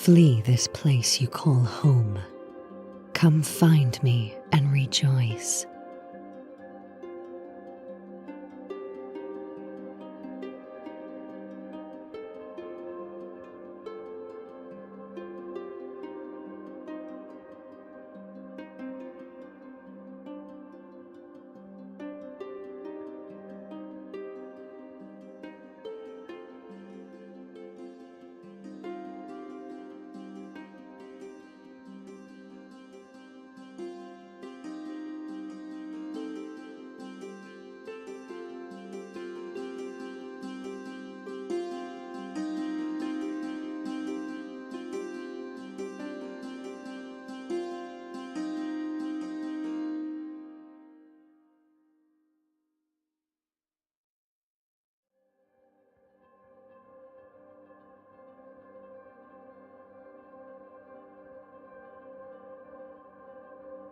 Flee this place you call home. Come find me and rejoice.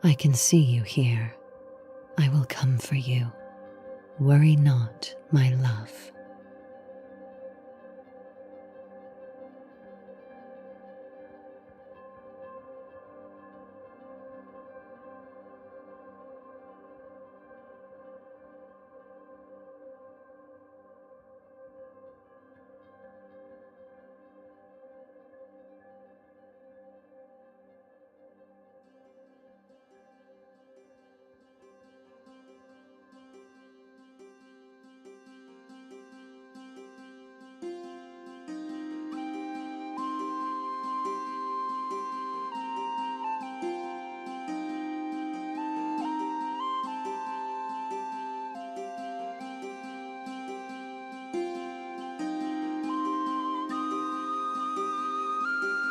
I can see you here. I will come for you. Worry not, my love.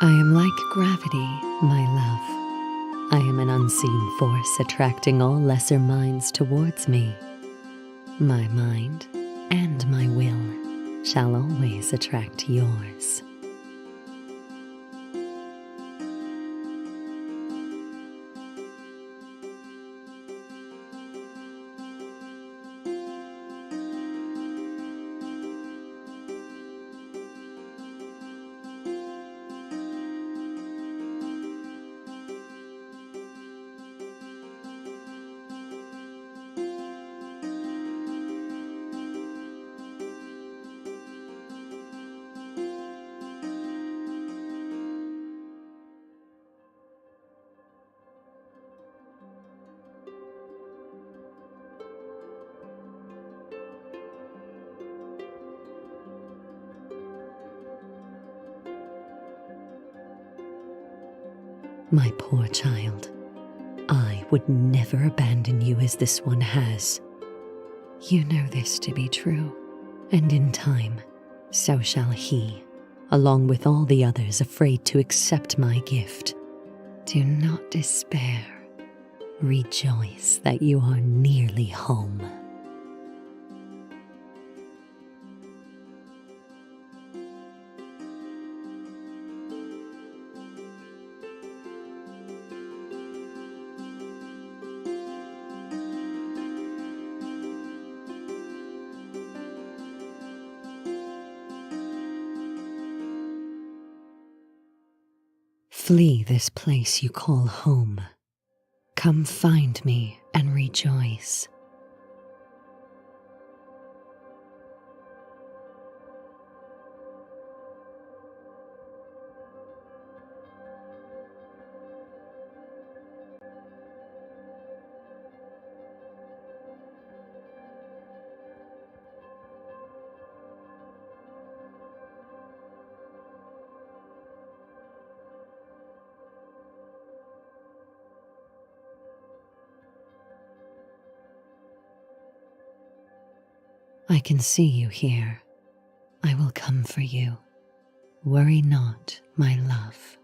I am like gravity, my love. I am an unseen force attracting all lesser minds towards me. My mind and my will shall always attract yours. My poor child, I would never abandon you as this one has. You know this to be true, and in time, so shall he, along with all the others afraid to accept my gift. Do not despair. Rejoice that you are nearly home. Flee this place you call home. Come find me and rejoice. I can see you here. I will come for you. Worry not, my love.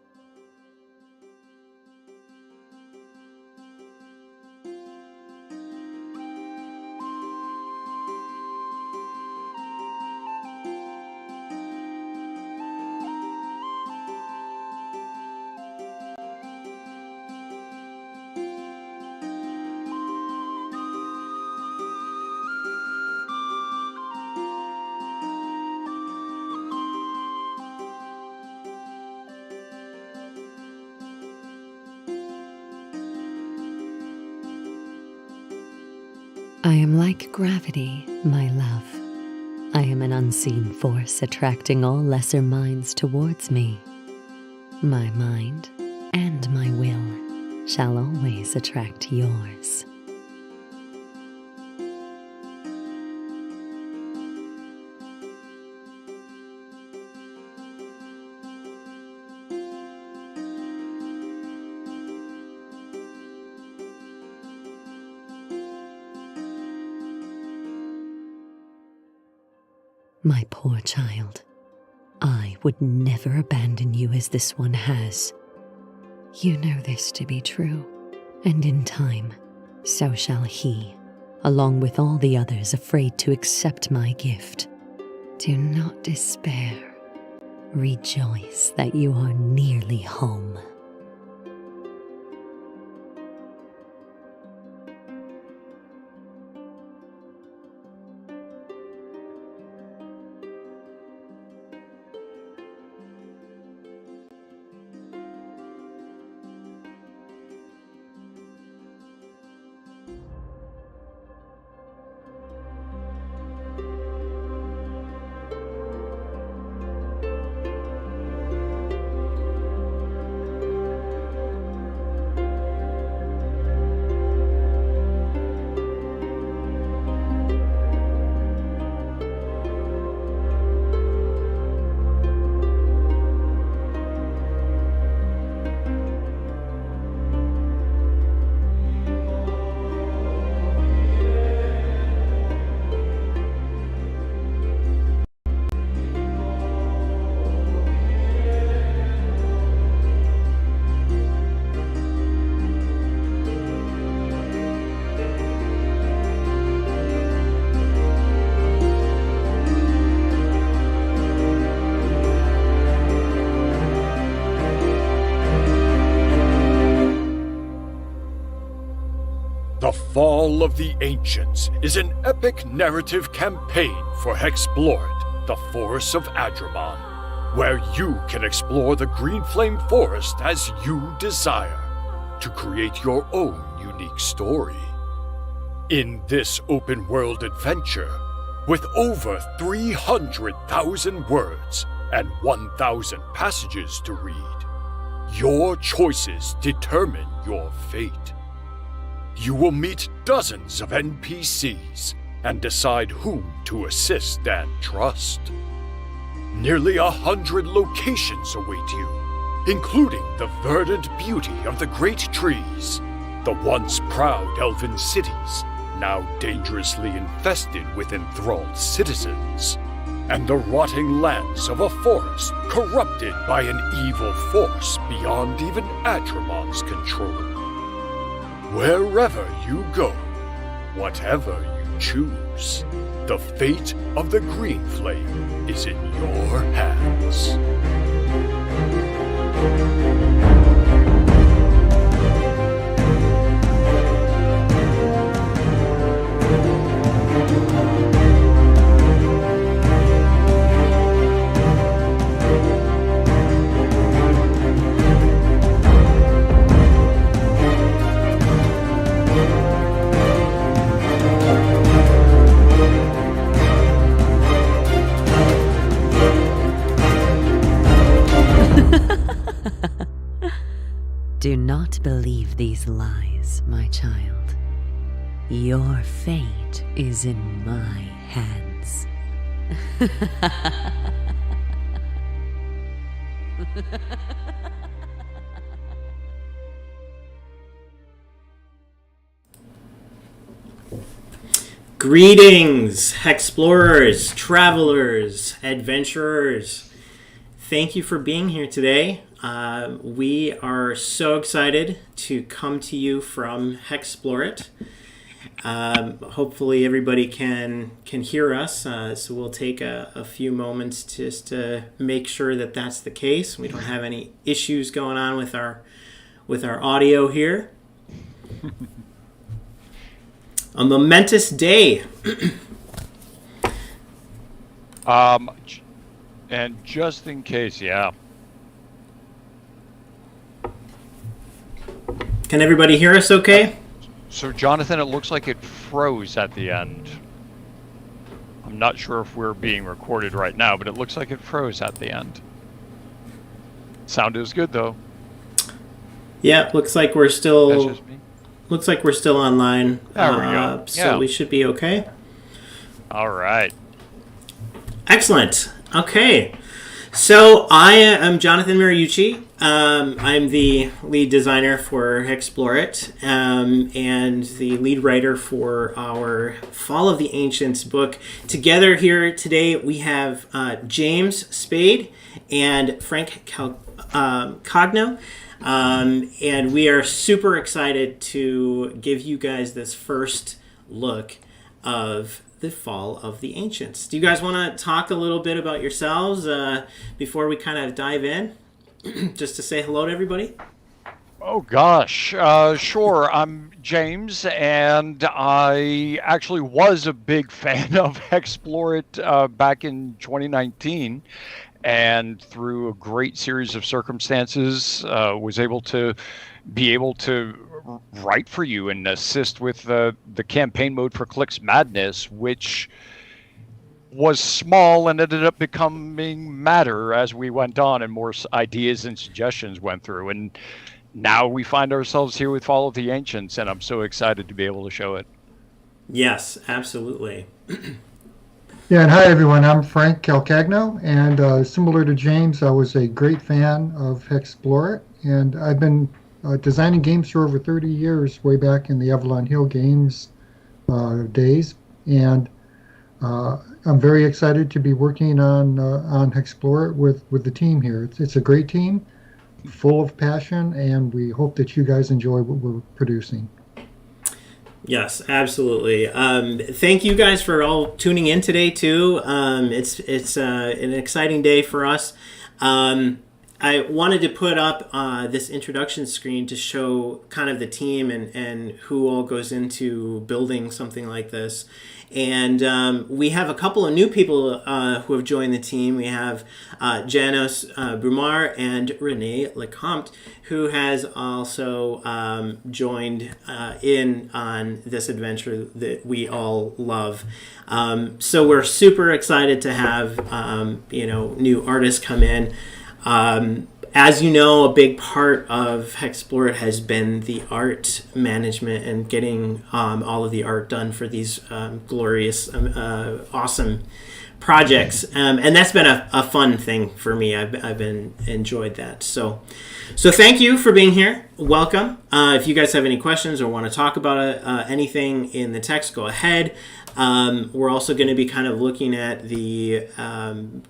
I am like gravity, my love. I am an unseen force attracting all lesser minds towards me. My mind and my will shall always attract yours. My poor child, I would never abandon you as this one has. You know this to be true, and in time, so shall he, along with all the others afraid to accept my gift. Do not despair. Rejoice that you are nearly home. The Fall of the Ancients is an epic narrative campaign for Hexplored, the Forest of Adromon, where you can explore the Greenflame forest as you desire to create your own unique story. In this open-world adventure, with over 300,000 words and 1,000 passages to read, your choices determine your fate. You will meet dozens of NPCs and decide whom to assist and trust. Nearly 100 locations await you, including the verdant beauty of the great trees, the once proud elven cities, now dangerously infested with enthralled citizens, and the rotting lands of a forest corrupted by an evil force beyond even Adromon's control. Wherever you go, whatever you choose, the fate of the Greenflame is in your hands. Do not believe these lies, my child. Your fate is in my hands. Greetings, explorers, travelers, adventurers. Thank you for being here today. We are so excited to come to you from Hexplored. Hopefully everybody can hear us, so we'll take a few moments just to make sure that that's the case. We don't have any issues going on with our audio here. A momentous day. And just in case, yeah. Can everybody hear us okay? So, Jonathan, it looks like it froze at the end. I'm not sure if we're being recorded right now, but it looks like it froze at the end. Sound is good, though. Yeah, looks like we're That's still just me. online. There we go. So Yeah. we should be okay. All right. Excellent. Okay. So I am Jonathan Mariucci. I'm the lead designer for Explore It, and the lead writer for our Fall of the Ancients book. Together here today we have James Spade and Frank Cogno. And we are super excited to give you guys this first look of the Fall of the Ancients. Do you guys want to talk a little bit about yourselves before we kind of dive in? Just to say hello to everybody? Oh, gosh. Sure. I'm James, and I actually was a big fan of Explore It back in 2019. And through a great series of circumstances, was able to write for you and assist with the campaign mode for Click's Madness, which was small and ended up becoming matter as we went on and more ideas and suggestions went through. And now we find ourselves here with Fall of the Ancients, and I'm so excited to be able to show it. Yes, absolutely. Yeah, and hi everyone, I'm Frank Calcagno, and similar to James, I was a great fan of Explore It, and I've been designing games for over 30 years, way back in the Avalon Hill Games days, and I'm very excited to be working on Explore It with the team here. It's a great team, full of passion, and we hope that you guys enjoy what we're producing. Yes, absolutely. Thank you guys for all tuning in today too. It's an exciting day for us. I wanted to put up this introduction screen to show kind of the team and who all goes into building something like this. And we have a couple of new people who have joined the team. We have Janos Brumar and Renee Lecomte, who has also joined in on this adventure that we all love. So we're super excited to have new artists come in. As you know, a big part of Explore It has been the art management and getting all of the art done for these glorious, awesome projects. And that's been a fun thing for me. I've been enjoyed that. So thank you for being here. Welcome. If you guys have any questions or want to talk about anything in the text, go ahead. We're also going to be kind of looking at the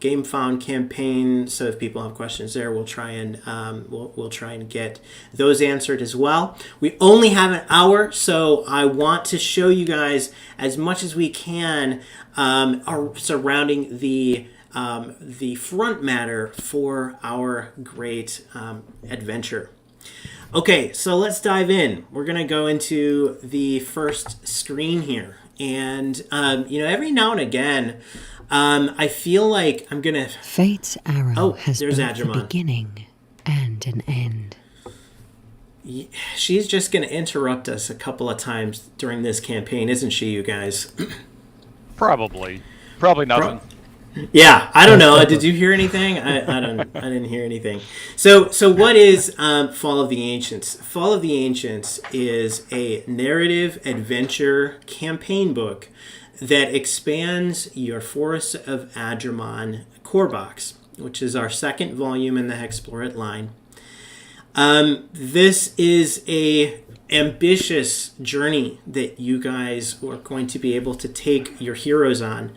Game Found campaign, so if people have questions there, we'll try and we'll try and get those answered as well. We only have an hour, so I want to show you guys as much as we can surrounding the front matter for our great adventure. Okay, so let's dive in. We're going to go into the first screen here. And, every now and again, I feel like I'm going to... Fate's arrow has both Adromon. a beginning and an end. She's just going to interrupt us a couple of times during this campaign, isn't she, you guys? Probably nothing. Yeah, I don't know. Did you hear anything? I didn't hear anything. So what is Fall of the Ancients? Fall of the Ancients is a narrative adventure campaign book that expands your Forest of Adromon core box, which is our second volume in the Explore It line. This is a ambitious journey that you guys are going to be able to take your heroes on.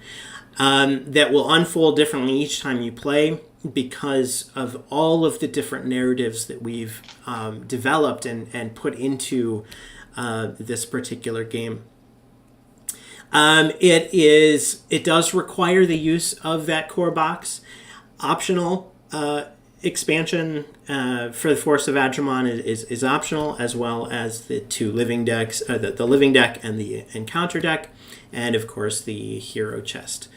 That will unfold differently each time you play because of all of the different narratives that we've developed and put into this particular game. It does require the use of that core box. Optional expansion for the Force of Adromon is optional, as well as the two living decks, the living deck and the encounter deck, and of course the hero chest.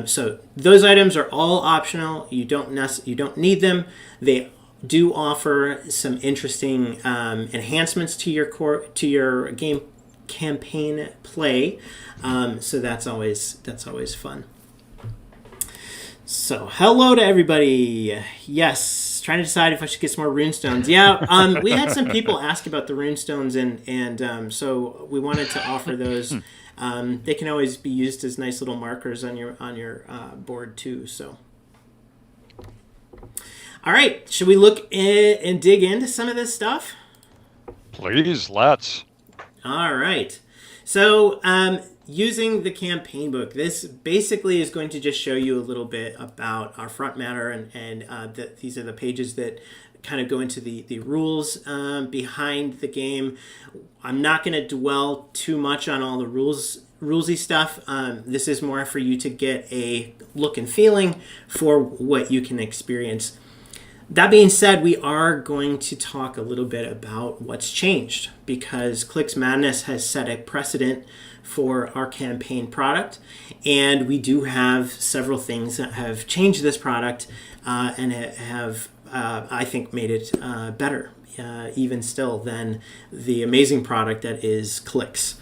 So those items are all optional. You don't need them. They do offer some interesting enhancements to your campaign play. So that's always fun. So hello to everybody. Yes, trying to decide if I should get some more runestones. Yeah, we had some people ask about the runestones, and so we wanted to offer those. They can always be used as nice little markers on your board too. So, all right, should we look and dig into some of this stuff? Please, let's. All right. So, using the campaign book, this basically is going to just show you a little bit about our front matter, and these are the pages that kind of go into the rules behind the game. I'm not going to dwell too much on all the rulesy stuff. This is more for you to get a look and feeling for what you can experience. That being said, we are going to talk a little bit about what's changed, because Clix Madness has set a precedent for our campaign product, and we do have several things that have changed this product and have, I think, made it better, even still, than the amazing product that is Clix.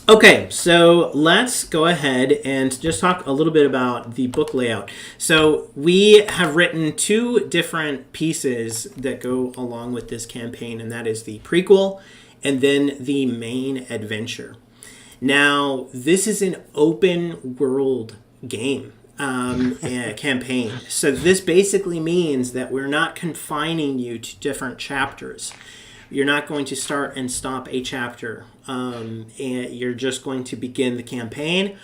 Okay, so let's go ahead and just talk a little bit about the book layout. So we have written two different pieces that go along with this campaign, and that is the prequel and then the main adventure. Now, this is an open world game campaign. So this basically means that we're not confining you to different chapters. You're not going to start and stop a chapter. And you're just going to begin the campaign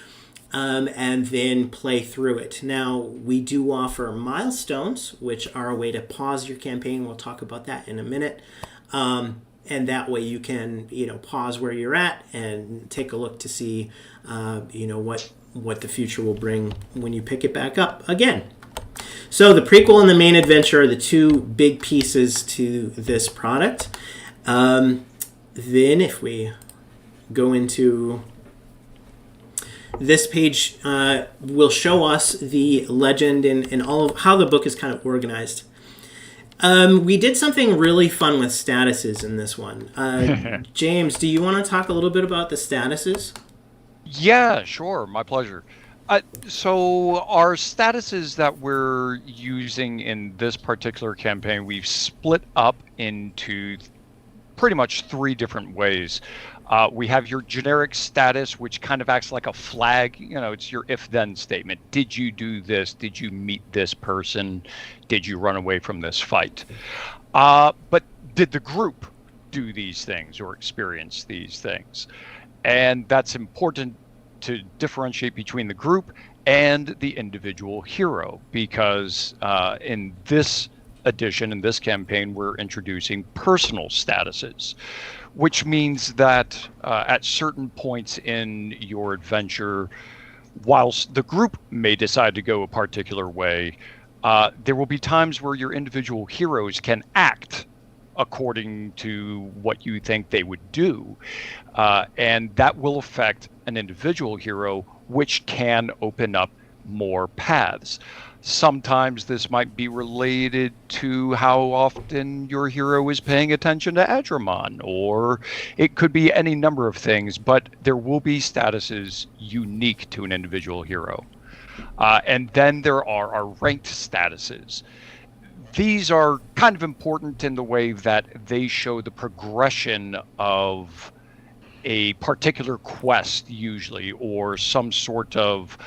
and then play through it. Now, we do offer milestones, which are a way to pause your campaign. We'll talk about that in a minute. And that way you can, pause where you're at and take a look to see, what the future will bring when you pick it back up again. So the prequel and the main adventure are the two big pieces to this product. Then if we go into this page, will show us the legend and all of how the book is kind of organized. We did something really fun with statuses in this one. James, do you want to talk a little bit about the statuses? Yeah, sure. My pleasure. So our statuses that we're using in this particular campaign, we've split up into pretty much three different ways. We have your generic status, which kind of acts like a flag. It's your if-then statement. Did you do this? Did you meet this person? Did you run away from this fight? But did the group do these things or experience these things? And that's important to differentiate between the group and the individual hero, because in this edition, in this campaign, we're introducing personal statuses, which means that at certain points in your adventure, whilst the group may decide to go a particular way, there will be times where your individual heroes can act according to what you think they would do. And that will affect an individual hero, which can open up more paths. Sometimes this might be related to how often your hero is paying attention to adromon, or it could be any number of things, but there will be statuses unique to an individual hero. And then there are our ranked statuses. These are kind of important in the way that they show the progression of a particular quest, usually, or some sort of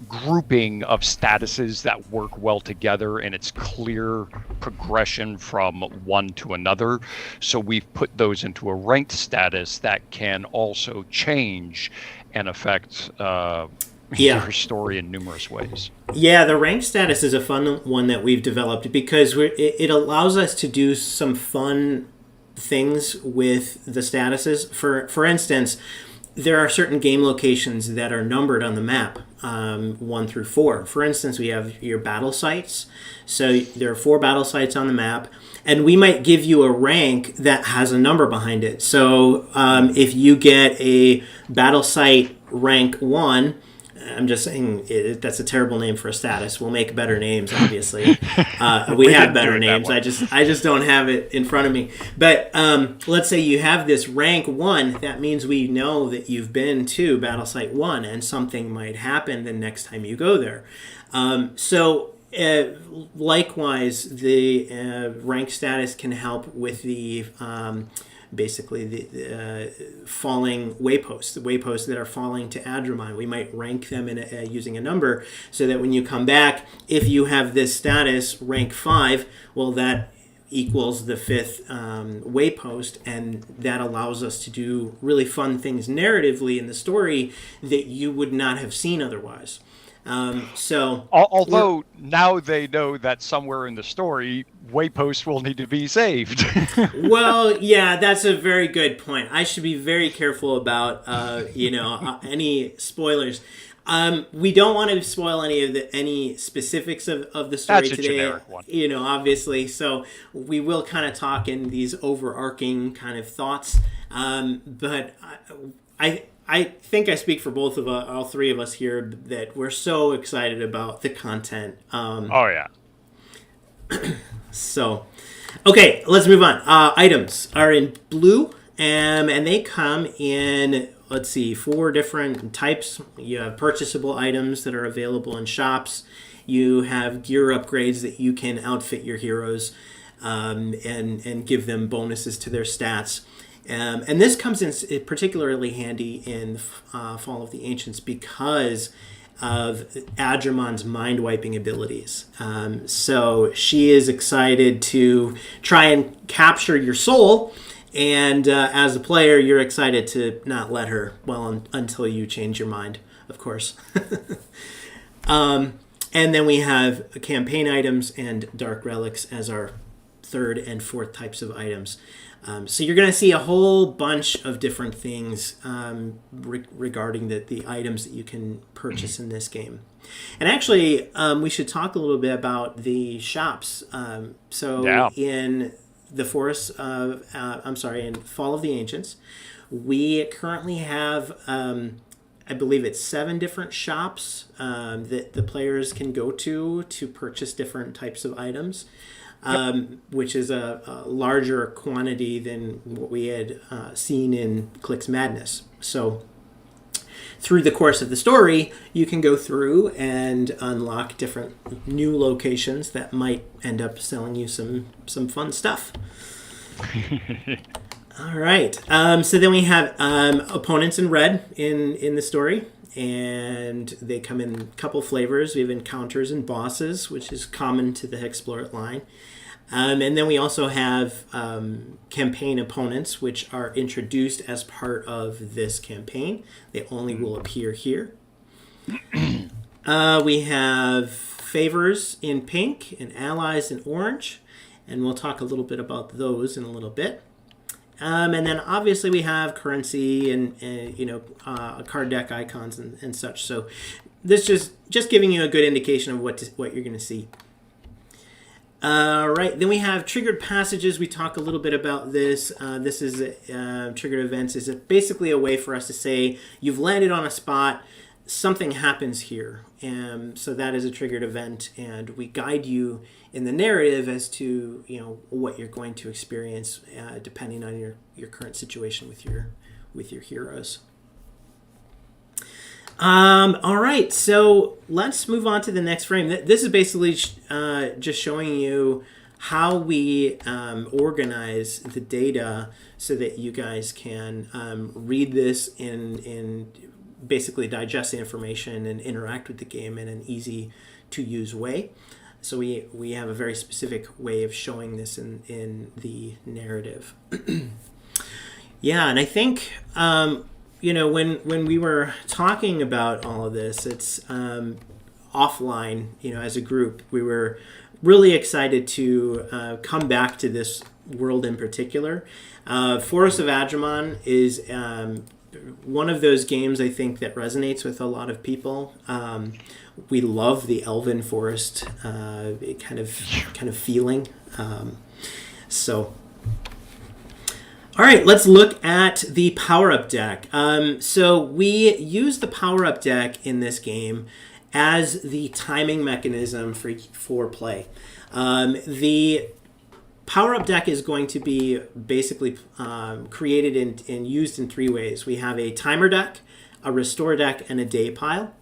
grouping of statuses that work well together, and it's clear progression from one to another. So we've put those into a ranked status that can also change and affect your story in numerous ways. Yeah, the ranked status is a fun one that we've developed because it allows us to do some fun things with the statuses. For instance, there are certain game locations that are numbered on the map, 1 through 4. For instance, we have your battle sites. So there are 4 battle sites on the map, and we might give you a rank that has a number behind it. So if you get a battle site rank 1, I'm just saying that's a terrible name for a status. We'll make better names, obviously. We have better names. I just don't have it in front of me. But let's say you have this rank 1. That means we know that you've been to Battle Site 1, and something might happen the next time you go there. Likewise, the rank status can help with the basically the falling wayposts, the wayposts that are falling to adromon. We might rank them using a number so that when you come back, if you have this status, rank 5, well, that equals the 5th waypost, and that allows us to do really fun things narratively in the story that you would not have seen otherwise. Although now they know that somewhere in the story, wayposts will need to be saved. Well, yeah, that's a very good point. I should be very careful about, any spoilers. We don't want to spoil any specifics of the story That's a today. generic one. Obviously. So we will kind of talk in these overarching kind of thoughts. But I think I speak for both of all three of us here that we're so excited about the content. Oh, yeah. So, okay, let's move on. Items are in blue, and they come in, 4 different types. You have purchasable items that are available in shops. You have gear upgrades that you can outfit your heroes and give them bonuses to their stats. And this comes in particularly handy in Fall of the Ancients because of Adromon's mind-wiping abilities. So she is excited to try and capture your soul, and as a player, you're excited to not let her, until you change your mind, of course. And then we have campaign items and dark relics as our 3rd and 4th types of items. So you're going to see a whole bunch of different things regarding the items that you can purchase in this game. And actually, we should talk a little bit about the shops. In the Forest of, in Fall of the Ancients, we currently have, I believe it's 7 different shops that the players can go to purchase different types of items. Which is a larger quantity than what we had seen in Clix Madness. So through the course of the story, you can go through and unlock different new locations that might end up selling you some fun stuff. All right. So then we have opponents in red in the story. And they come in a couple flavors. We have encounters and bosses, which is common to the Hexplorer line. And then we also have campaign opponents, which are introduced as part of this campaign. They only will appear here. We have favors in pink and allies in orange. And we'll talk a little bit about those in a little bit. And then obviously we have currency and card deck icons and such. So this just giving you a good indication of what you're going to see. Right, then we have triggered passages. We talk a little bit about this. This is triggered events is basically a way for us to say you've landed on a spot, something happens here. So that is a triggered event, and we guide you in the narrative as to what you're going to experience depending on your current situation with your heroes. All right, so let's move on to the next frame. This is basically just showing you how we organize the data so that you guys can read this and basically digest the information and interact with the game in an easy-to-use way. So we have a very specific way of showing this in the narrative. Yeah, and I think... when we were talking about all of this, it's offline, as a group, we were really excited to come back to this world in particular. Forest of Adromon is one of those games I think that resonates with a lot of people. We love the Elven Forest kind of feeling. All right, let's look at the power-up deck. So we use the power-up deck in this game as the timing mechanism for play. The power-up deck is going to be basically created and used in three ways. We have a timer deck, a restore deck, and a day pile.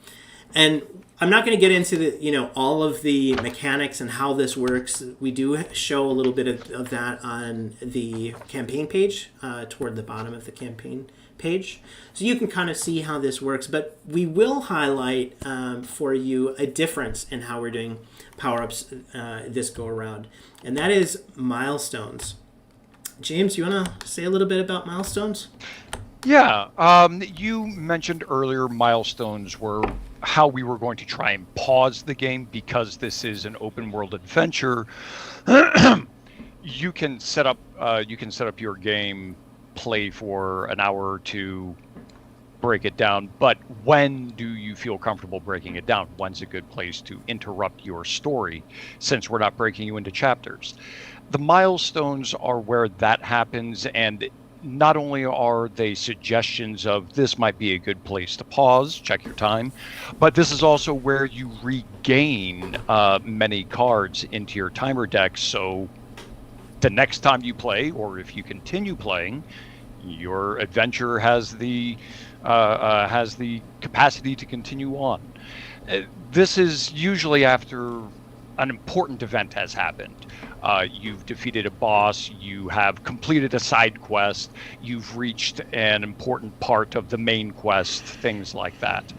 And I'm not going to get into all of the mechanics and how this works. We do show a little bit of that on the campaign page, toward the bottom of the campaign page. So you can kind of see how this works, but we will highlight for you a difference in how we're doing power-ups this go around, and that is milestones. James, you want to say a little bit about milestones? Yeah, you mentioned earlier milestones were how we were going to try and pause the game because this is an open world adventure. You can set up your game, play for an hour or two, break it down. But when do you feel comfortable breaking it down? When's a good place to interrupt your story, since we're not breaking you into chapters? The milestones are where that happens, and not only are they suggestions of this might be a good place to pause, check your time, but this is also where you regain many cards into your timer deck. So the next time you play, or if you continue playing, your adventure has the capacity to continue on. This is usually after an important event has happened. You've defeated a boss, you have completed a side quest, you've reached an important part of the main quest, things like that.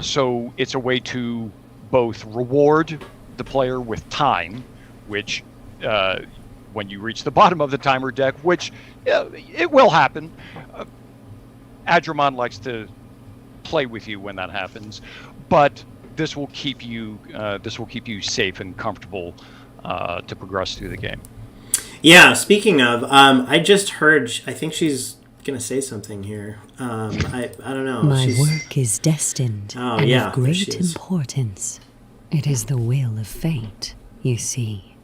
So it's a way to both reward the player with time, which when you reach the bottom of the timer deck, which it will happen, Adromon likes to play with you when that happens, but this will keep you safe and comfortable to progress through the game. Yeah, speaking of, I just heard, I think she's going to say something here. I don't know. My work is destined and of great importance. It is the will of fate, you see.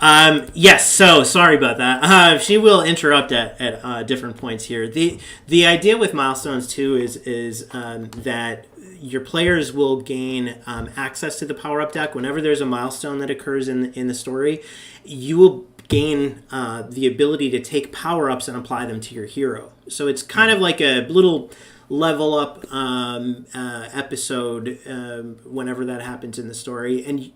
Yes, so sorry about that. She will interrupt at different points here. The idea with milestones, too, is that your players will gain access to the power-up deck. Whenever there's a milestone that occurs in the story, you will gain the ability to take power-ups and apply them to your hero. So it's kind of like a little level-up episode whenever that happens in the story. And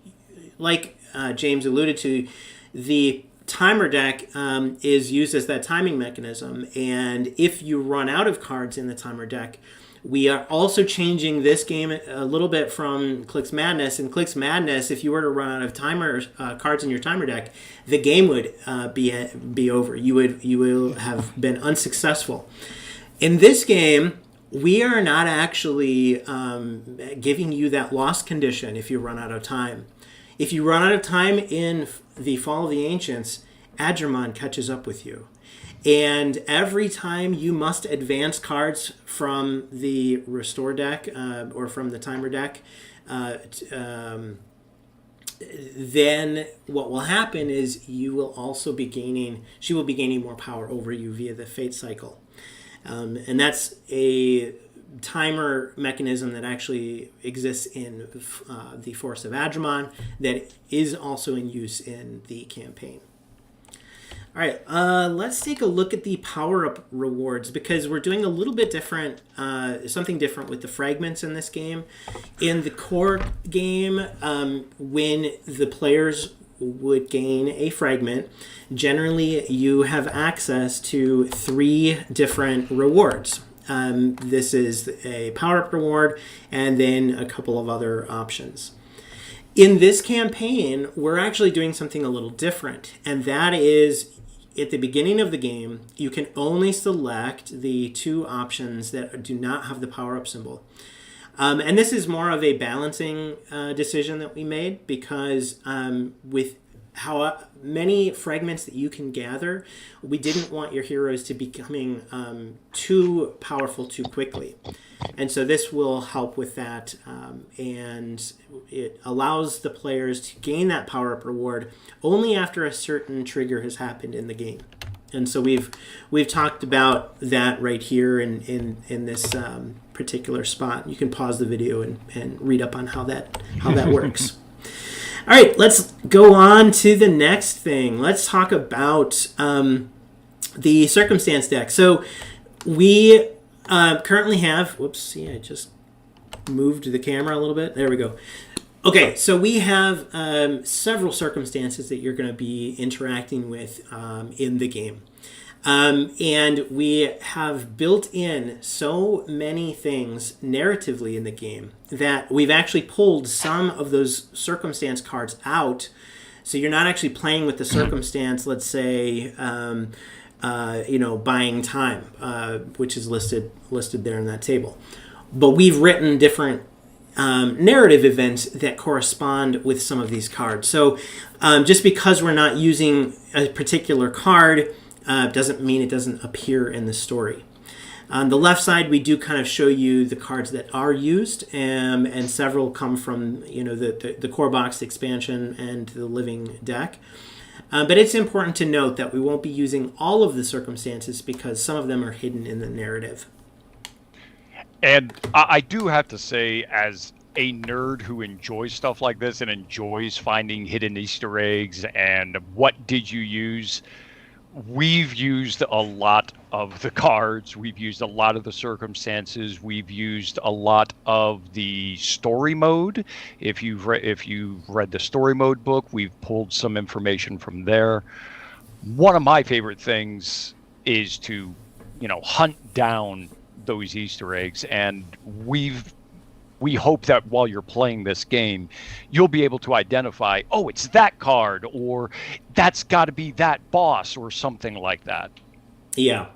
like James alluded to, the timer deck is used as that timing mechanism. And if you run out of cards in the timer deck, we are also changing this game a little bit from Clix Madness. In Clix Madness, if you were to run out of cards in your timer deck, the game would be over. You will have been unsuccessful. In this game, we are not actually giving you that loss condition if you run out of time. If you run out of time in the Fall of the Ancients, Adromon catches up with you. And every time you must advance cards from the restore deck or from the timer deck, then what will happen is she will be gaining more power over you via the fate cycle. And that's a timer mechanism that actually exists in the Force of Adromon that is also in use in the campaign. All right, let's take a look at the power-up rewards, because we're doing a little bit different, something different with the fragments in this game. In the core game, when the players would gain a fragment, generally you have access to 3 different rewards. This is a power-up reward and then a couple of other options. In this campaign, we're actually doing something a little different, and that is, at the beginning of the game, you can only select the 2 options that do not have the power-up symbol. And this is more of a balancing decision that we made, because with how many fragments that you can gather, we didn't want your heroes to becoming too powerful too quickly. And so this will help with that, and it allows the players to gain that power-up reward only after a certain trigger has happened in the game. And so we've talked about that right here in this particular spot. You can pause the video and read up on how that works. All right, let's go on to the next thing. Let's talk about the circumstance deck. So we currently have, I just moved the camera a little bit. There we go. Okay, so we have several circumstances that you're going to be interacting with in the game. And we have built in so many things narratively in the game that we've actually pulled some of those circumstance cards out. So you're not actually playing with the circumstance, let's say, buying time, which is listed there in that table. But we've written different narrative events that correspond with some of these cards. So just because we're not using a particular card doesn't mean it doesn't appear in the story. On the left side, we do kind of show you the cards that are used, and several come from the core box expansion and the living deck. But it's important to note that we won't be using all of the circumstances because some of them are hidden in the narrative. And I do have to say, as a nerd who enjoys stuff like this and enjoys finding hidden Easter eggs and what did you use, we've used a lot of the cards, we've used a lot of the circumstances, we've used a lot of the story mode. If you've read the story mode book, we've pulled some information from there. One of my favorite things is to, hunt down those Easter eggs, and we hope that while you're playing this game, you'll be able to identify, oh, it's that card, or that's got to be that boss, or something like that. Yeah,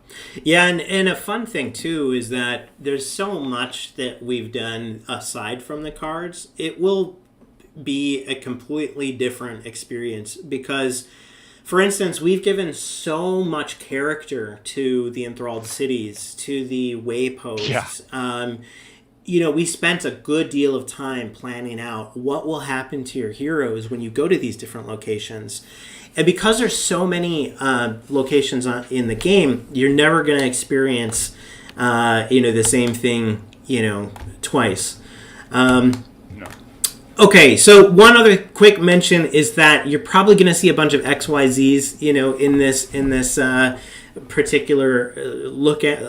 and a fun thing too is that there's so much that we've done aside from the cards. It will be a completely different experience because, for instance, we've given so much character to the enthralled cities, to the wayposts. Yeah. We spent a good deal of time planning out what will happen to your heroes when you go to these different locations. And because there's so many locations in the game, you're never going to experience, the same thing, twice. No. Okay, so one other quick mention is that you're probably going to see a bunch of XYZs, in this particular look at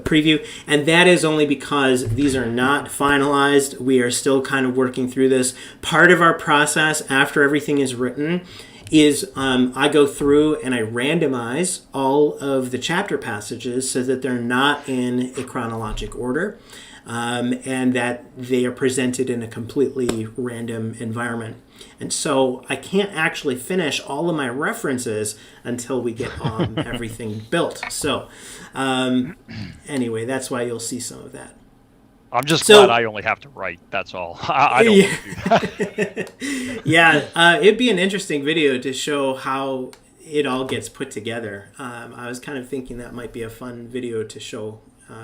preview, and that is only because these are not finalized. We are still kind of working through this. Part of our process after everything is written is I go through and I randomize all of the chapter passages so that they're not in a chronologic order. And that they are presented in a completely random environment. And so I can't actually finish all of my references until we get everything built. So anyway, that's why you'll see some of that. I'm just glad I only have to write. That's all. I don't want to do that. Yeah, it'd be an interesting video to show how it all gets put together. I was kind of thinking that might be a fun video to show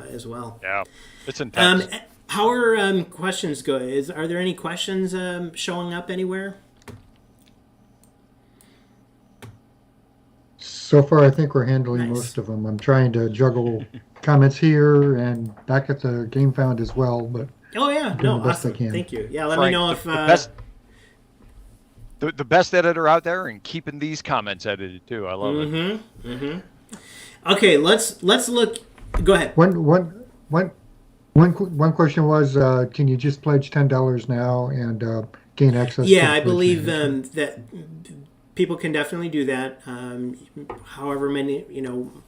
as well. Yeah, it's intense. How are questions go? Are there any questions showing up anywhere? So far, I think we're handling most of them. I'm trying to juggle comments here and back at the Game Found as well, but awesome. Thank you. Yeah, let Frank, me know if the best editor out there and keeping these comments edited too. I love it. Mm-hmm. Okay, let's look. Go ahead. One question was, can you just pledge $10 now and gain access? Yeah, I believe that people can definitely do that. However many,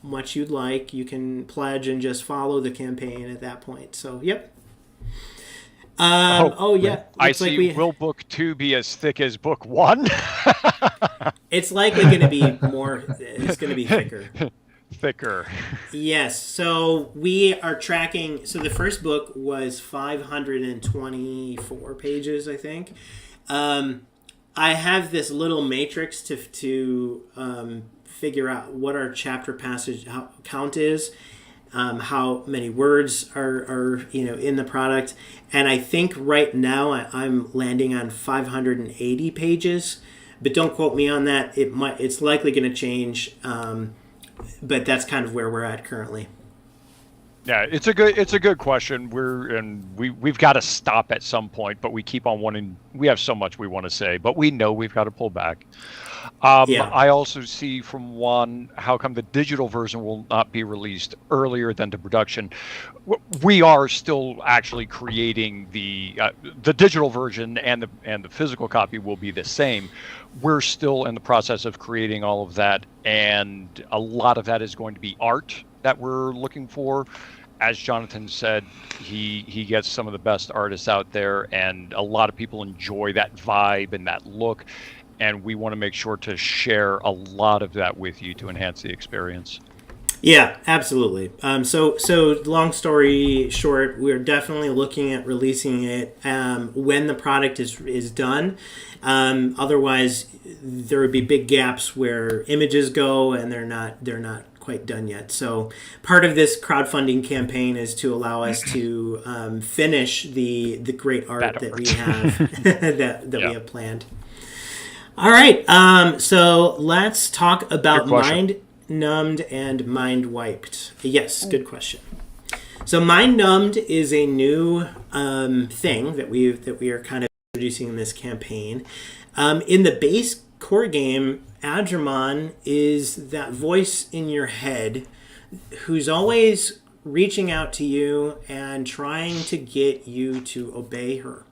much you'd like, you can pledge and just follow the campaign at that point. So, yep. Yeah. I see. Will book 2 be as thick as book 1? It's likely going to be more. It's going to be thicker. Thicker. Yes. So we are tracking. So the first book was 524 pages, I think. I have this little matrix to figure out what our chapter passage count is, how many words are in the product, and I think right now I'm landing on 580 pages, but don't quote me on that. It's likely going to change but that's kind of where we're at currently. Yeah, it's a good question. We've got to stop at some point, but we keep on wanting. We have so much we want to say, but we know we've got to pull back. I also see from one, how come the digital version will not be released earlier than the production? We are still actually creating the digital version, and the physical copy will be the same. We're still in the process of creating all of that, and a lot of that is going to be art that we're looking for. As Jonathan said, he gets some of the best artists out there, and a lot of people enjoy that vibe and that look, and we want to make sure to share a lot of that with you to enhance the experience. Yeah, absolutely. So long story short, we're definitely looking at releasing it when the product is done. Otherwise, there would be big gaps where images go and they're not quite done yet. So part of this crowdfunding campaign is to allow us to finish the great art that we have that we have planned. All right. So let's talk about Mind Numbed and Mind Wiped. Yes, good question. So Mind Numbed is a new thing that we are kind of introducing in this campaign. In the base core game, Adromon is that voice in your head who's always reaching out to you and trying to get you to obey her.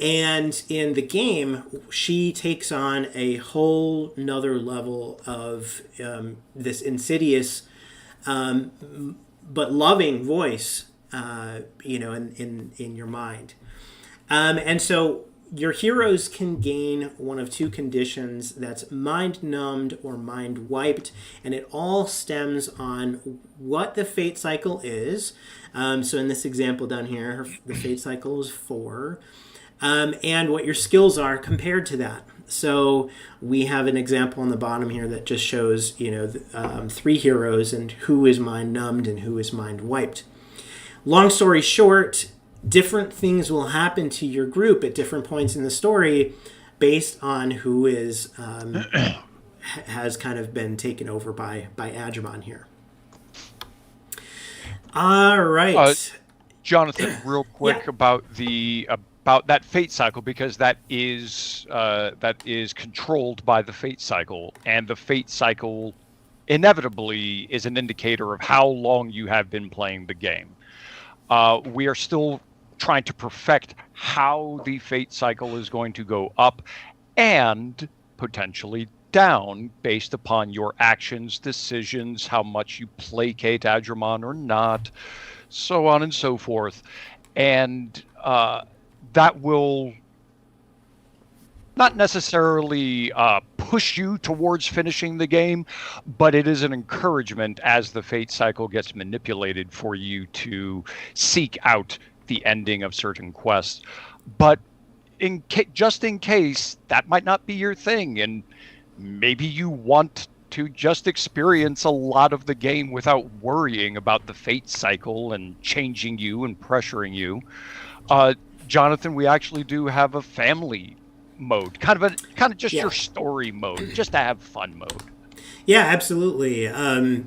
And in the game, she takes on a whole nother level of this insidious but loving voice, in your mind. And so your heroes can gain one of two conditions, that's mind numbed or mind wiped, and it all stems on what the fate cycle is. So in this example down here, the fate cycle is 4. And what your skills are compared to that. So we have an example on the bottom here that just shows, 3 heroes and who is mind numbed and who is mind wiped. Long story short, different things will happen to your group at different points in the story based on who is has kind of been taken over by Adromon here. All right. Jonathan, real quick about that fate cycle, because that is controlled by the fate cycle, and the fate cycle inevitably is an indicator of how long you have been playing the game. We are still trying to perfect how the fate cycle is going to go up and potentially down based upon your actions, decisions, how much you placate Adromon or not, so on and so forth. And that will not necessarily push you towards finishing the game, but it is an encouragement as the fate cycle gets manipulated for you to seek out the ending of certain quests. But just in case that might not be your thing, and maybe you want to just experience a lot of the game without worrying about the fate cycle and changing you and pressuring you, Jonathan, we actually do have a family mode, kind of just your story mode, just to have fun mode. Yeah, absolutely.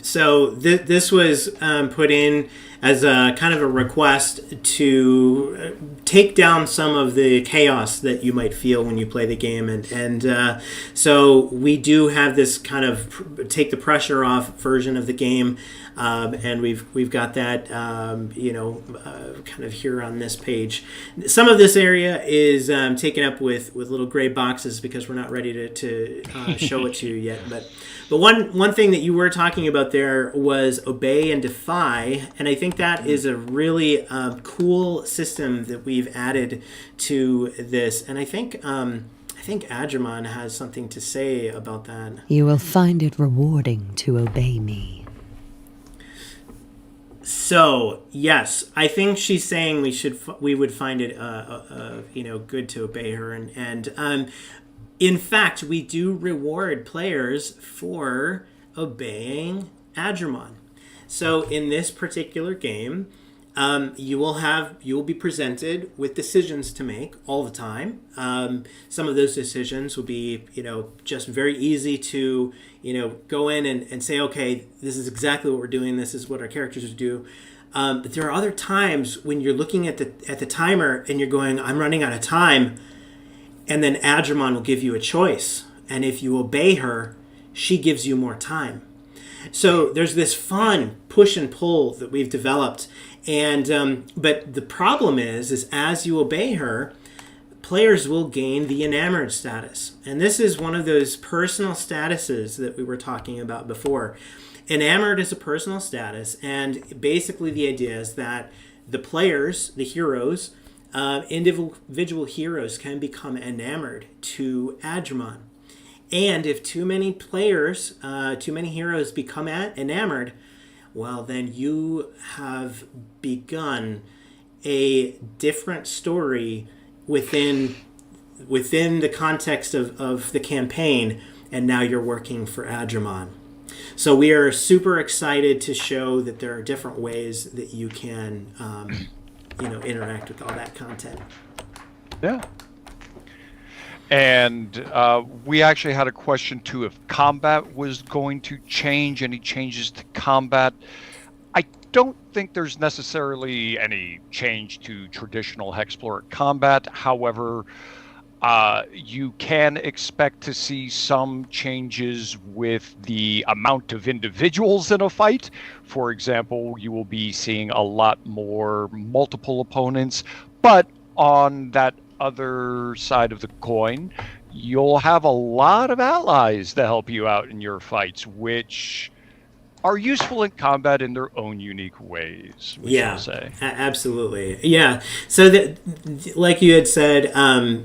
So this was put in as a kind of a request to take down some of the chaos that you might feel when you play the game, and so we do have this kind of take the pressure off version of the game, and we've got that kind of here on this page. Some of this area is taken up with little gray boxes because we're not ready to show it to you yet, but one thing that you were talking about there was obey and defy, and I think that is a really cool system that we've added to this, and I think Adromon has something to say about that. You will find it rewarding to obey me. So yes, I think she's saying we would find it good to obey her, and in fact, we do reward players for obeying Adromon. So in this particular game, you will be presented with decisions to make all the time. Some of those decisions will be, just very easy to, go in and say, okay, this is exactly what we're doing. This is what our characters would do. But there are other times when you're looking at the timer and you're going, I'm running out of time. And then Adromon will give you a choice. And if you obey her, she gives you more time. So there's this fun push and pull that we've developed. And but the problem is as you obey her, players will gain the enamored status. And this is one of those personal statuses that we were talking about before. Enamored is a personal status, and basically the idea is that the players, the heroes, individual heroes can become enamored to Adromon. And if too many players, too many heroes become enamored, well, then you have begun a different story within the context of the campaign, and now you're working for Adromon. So we are super excited to show that there are different ways that you can, interact with all that content. Yeah. And we actually had a question too if combat was going to change, any changes to combat. I don't think there's necessarily any change to traditional Hexplorer combat. However, you can expect to see some changes with the amount of individuals in a fight. For example, you will be seeing a lot more multiple opponents, but on that other side of the coin, you'll have a lot of allies to help you out in your fights, which are useful in combat in their own unique ways, yeah, I'll say. Absolutely. Yeah. So, like you had said,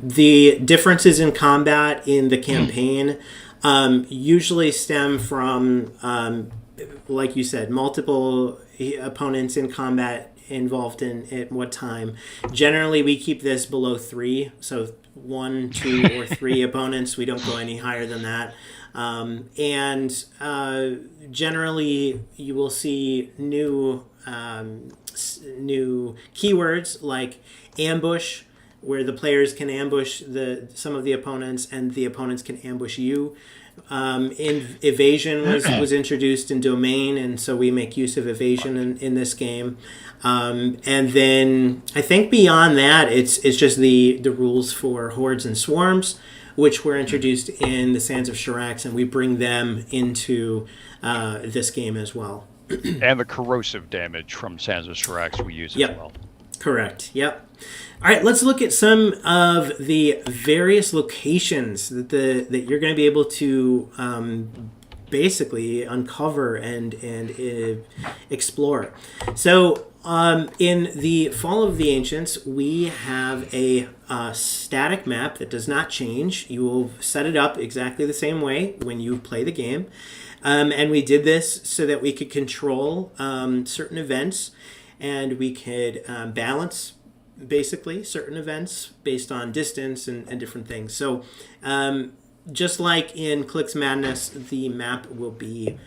the differences in combat in the campaign usually stem from, like you said, multiple opponents in combat involved in at what time. Generally, we keep this below 3, so 1, 2, or 3 opponents. We don't go any higher than that. And generally, you will see new keywords like ambush, where the players can ambush some of the opponents, and the opponents can ambush you. Evasion was introduced in Domain, and so we make use of evasion in this game. And then I think beyond that, it's just the rules for hordes and swarms, which were introduced in the Sands of Shirax, and we bring them into this game as well. And the corrosive damage from Sands of Shirax we use as well. Correct. Yep. All right, let's look at some of the various locations that you're going to be able to basically uncover and explore. So in the Fall of the Ancients, we have a static map that does not change. You will set it up exactly the same way when you play the game. And we did this so that we could control certain events, and we could balance basically certain events based on distance and different things. So just like in Clix Madness, the map will be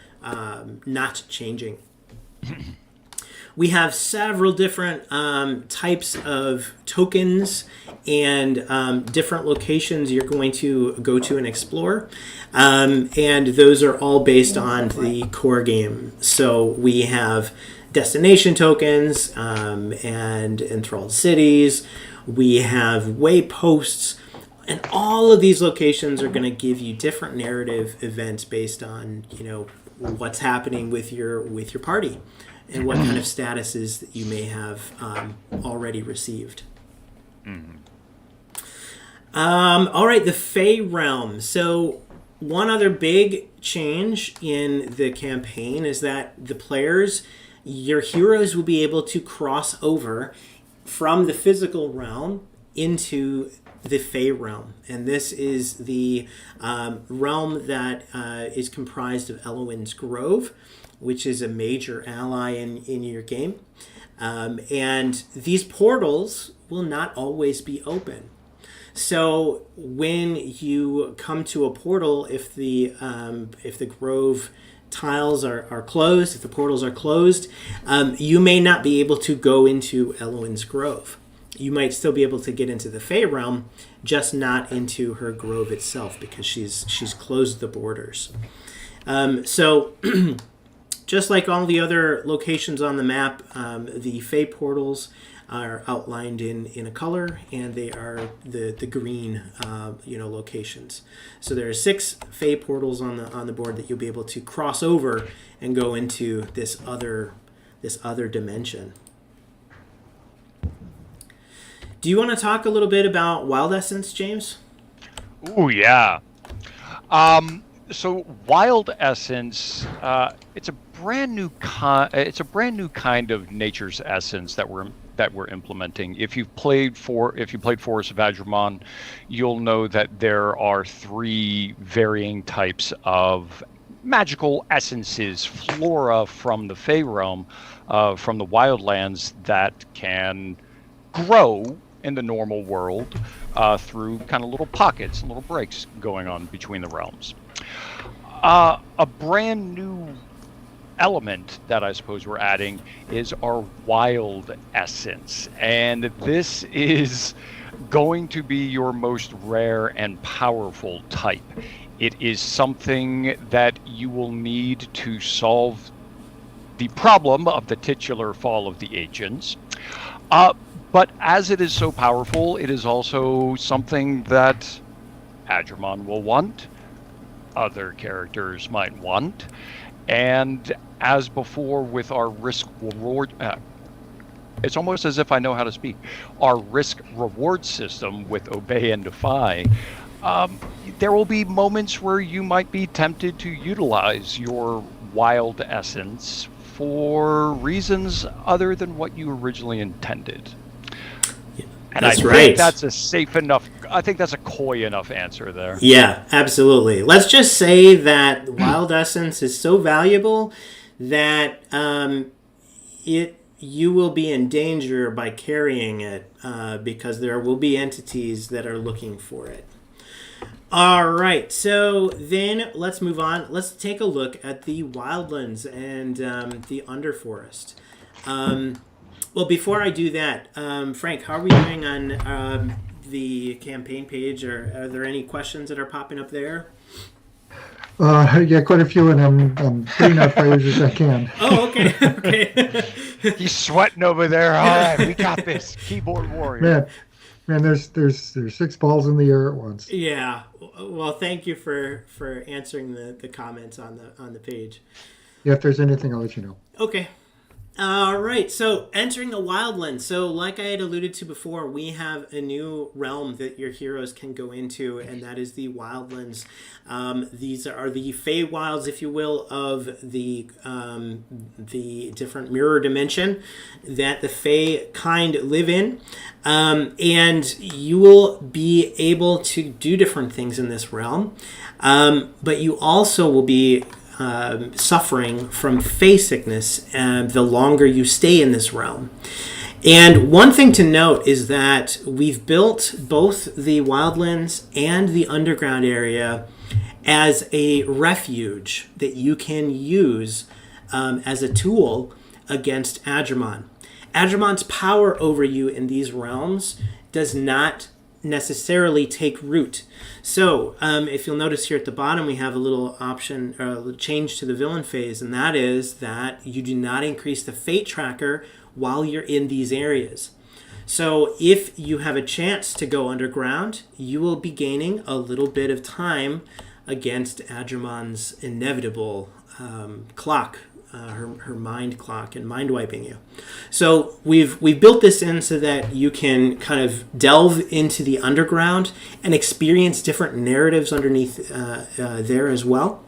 not changing. We have several different types of tokens and different locations you're going to go to and explore. And those are all based on the core game. So we have destination tokens and enthralled cities. We have wayposts. And all of these locations are going to give you different narrative events based on, what's happening with your party and what kind of statuses that you may have already received. Mm-hmm. All right, the Fey Realm. So one other big change in the campaign is that the players, your heroes, will be able to cross over from the physical realm into the Fey Realm. And this is the realm that is comprised of Elowin's Grove, which is a major ally in your game. And these portals will not always be open. So when you come to a portal, if the grove tiles are closed, if the portals are closed, you may not be able to go into Elwyn's Grove. You might still be able to get into the Fey realm, just not into her grove itself, because she's closed the borders. So just like all the other locations on the map, the Fey portals are outlined in a color, and they are the green locations. So there are 6 Fey portals on the board that you'll be able to cross over and go into this other dimension. Do you want to talk a little bit about Wild Essence, James? Ooh, yeah. So Wild Essence, it's a brand new kind of nature's essence that we're implementing. If you've played Forest of Adromon, you'll know that there are 3 varying types of magical essences, flora from the Fey realm, from the wildlands, that can grow in the normal world through kind of little pockets and little breaks going on between the realms. A brand new element that I suppose we're adding is our Wild Essence, and this is going to be your most rare and powerful type. It is something that you will need to solve the problem of the titular fall of the ancients. But as it is so powerful, it is also something that Adromon will want, other characters might want, and as before with our risk-reward... it's almost as if I know how to speak. Our risk-reward system with Obey and Defy, there will be moments where you might be tempted to utilize your Wild Essence for reasons other than what you originally intended. And I think that's a safe enough, I think that's a coy enough answer there. Yeah, absolutely. Let's just say that Wild Essence is so valuable that you will be in danger by carrying it because there will be entities that are looking for it. All right, so then let's move on. Let's take a look at the Wildlands and the Underforest. Well, before I do that, Frank, how are we doing on the campaign page? Are there any questions that are popping up there? Yeah, quite a few, and I'm putting out fires as I can. Oh, okay. Okay. He's sweating over there. All right, we got this. Keyboard warrior. Man, there's 6 balls in the air at once. Yeah. Well, thank you for answering the comments on the page. Yeah, if there's anything, I'll let you know. Okay. All right, so entering the Wildlands. So like I had alluded to before, we have a new realm that your heroes can go into, and that is the Wildlands. These are the Feywilds, if you will, of the different mirror dimension that the Fey kind live in. And you will be able to do different things in this realm, but you also will be suffering from Fey sickness the longer you stay in this realm. And one thing to note is that we've built both the Wildlands and the underground area as a refuge that you can use as a tool against Adromon. Adromon's power over you in these realms does not necessarily take root. So if you'll notice here at the bottom, we have a little option, or a little change to the villain phase, and that is that you do not increase the fate tracker while you're in these areas. So if you have a chance to go underground, you will be gaining a little bit of time against Adromon's inevitable clock, her mind clock, and mind wiping you. So we've built this in so that you can kind of delve into the underground and experience different narratives underneath there as well.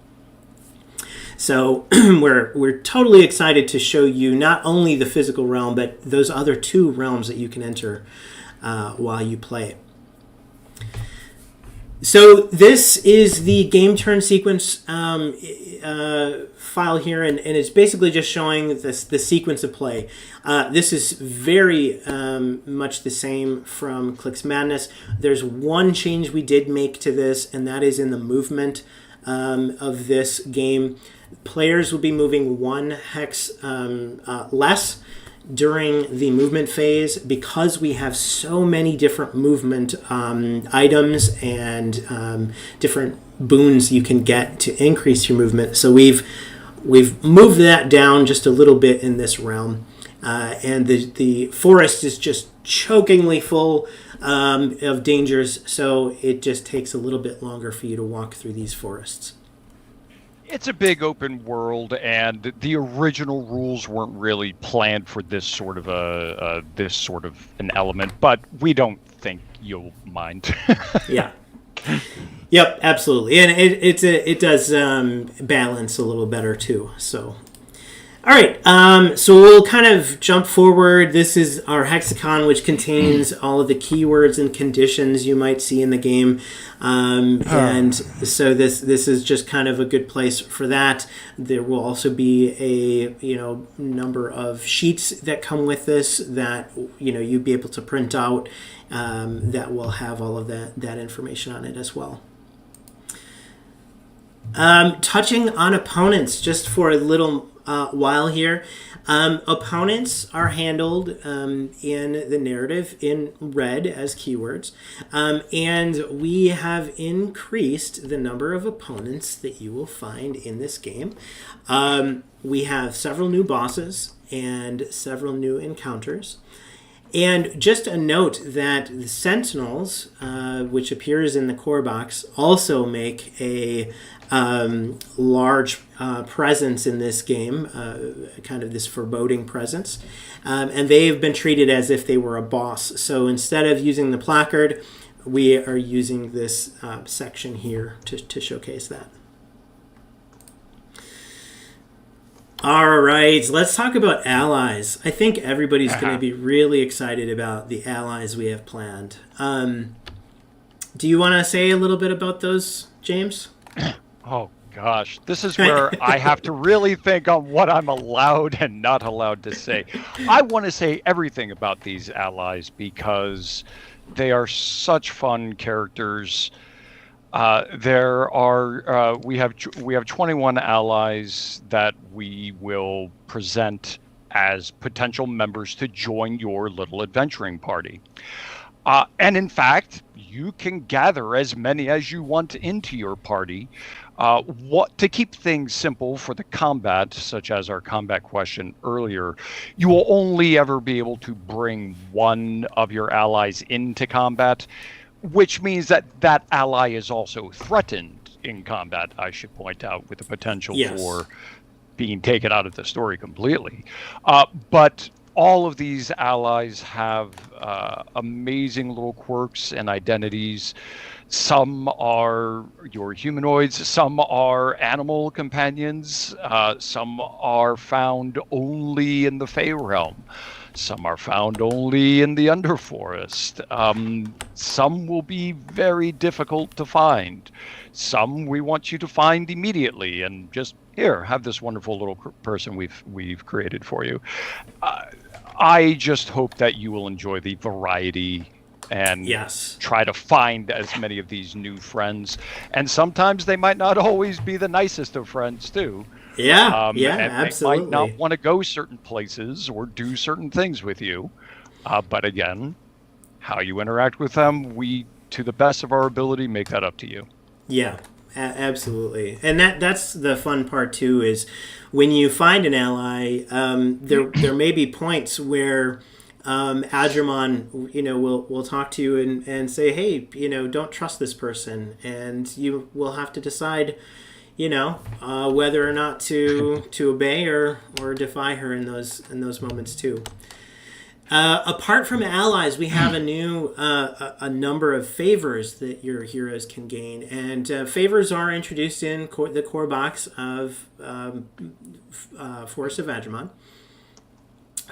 So we're totally excited to show you not only the physical realm, but those other 2 realms that you can enter while you play. So this is the game turn sequence file here, and it's basically just showing the sequence of play. This is very much the same from Clix Madness. There's one change we did make to this, and that is in the movement of this game, players will be moving one hex less during the movement phase because we have so many different movement items and different boons you can get to increase your movement. So we've moved that down just a little bit in this realm. And the forest is just chokingly full of dangers, so it just takes a little bit longer for you to walk through these forests. It's a big open world, and the original rules weren't really planned for this sort of an element. But we don't think you'll mind. Yeah. Yep, absolutely, and it does balance a little better too. So. All right, so we'll kind of jump forward. This is our hexicon, which contains all of the keywords and conditions you might see in the game. And so this is just kind of a good place for that. There will also be a number of sheets that come with this that you'll be able to print out that will have all of that information on it as well. Touching on opponents just for a little while here. Opponents are handled in the narrative in red as keywords, and we have increased the number of opponents that you will find in this game. We have several new bosses and several new encounters. And just a note that the Sentinels, which appears in the core box, also make a large presence in this game, kind of this foreboding presence. And they've been treated as if they were a boss. So instead of using the placard, we are using this section here to showcase that. All right, let's talk about allies. I think everybody's going to be really excited about the allies we have planned. Do you want to say a little bit about those, James? Oh, gosh. This is where I have to really think on what I'm allowed and not allowed to say. I want to say everything about these allies because they are such fun characters. We have 21 allies that we will present as potential members to join your little adventuring party. And in fact, you can gather as many as you want into your party. To keep things simple for the combat, such as our combat question earlier, you will only ever be able to bring one of your allies into combat, which means that that ally is also threatened in combat, I should point out, with the potential for being taken out of the story completely. But all of these allies have amazing little quirks and identities. Some are your humanoids, some are animal companions, some are found only in the Fey realm. Some are found only in the Underforest. Some will be very difficult to find. Some we want you to find immediately and just, here, have this wonderful little person we've created for you. I just hope that you will enjoy the variety and try to find as many of these new friends. And sometimes they might not always be the nicest of friends, too. Absolutely. They might not want to go certain places or do certain things with you. But again, how you interact with them, we, to the best of our ability, make that up to you. Yeah, absolutely. And that's the fun part, too, is when you find an ally, there may be points where adromon, will talk to you and say, hey, don't trust this person. And you will have to decide whether or not to obey or defy her in those moments too. Apart from allies, we have a number of favors that your heroes can gain, and favors are introduced in the core box of Force of Adromon.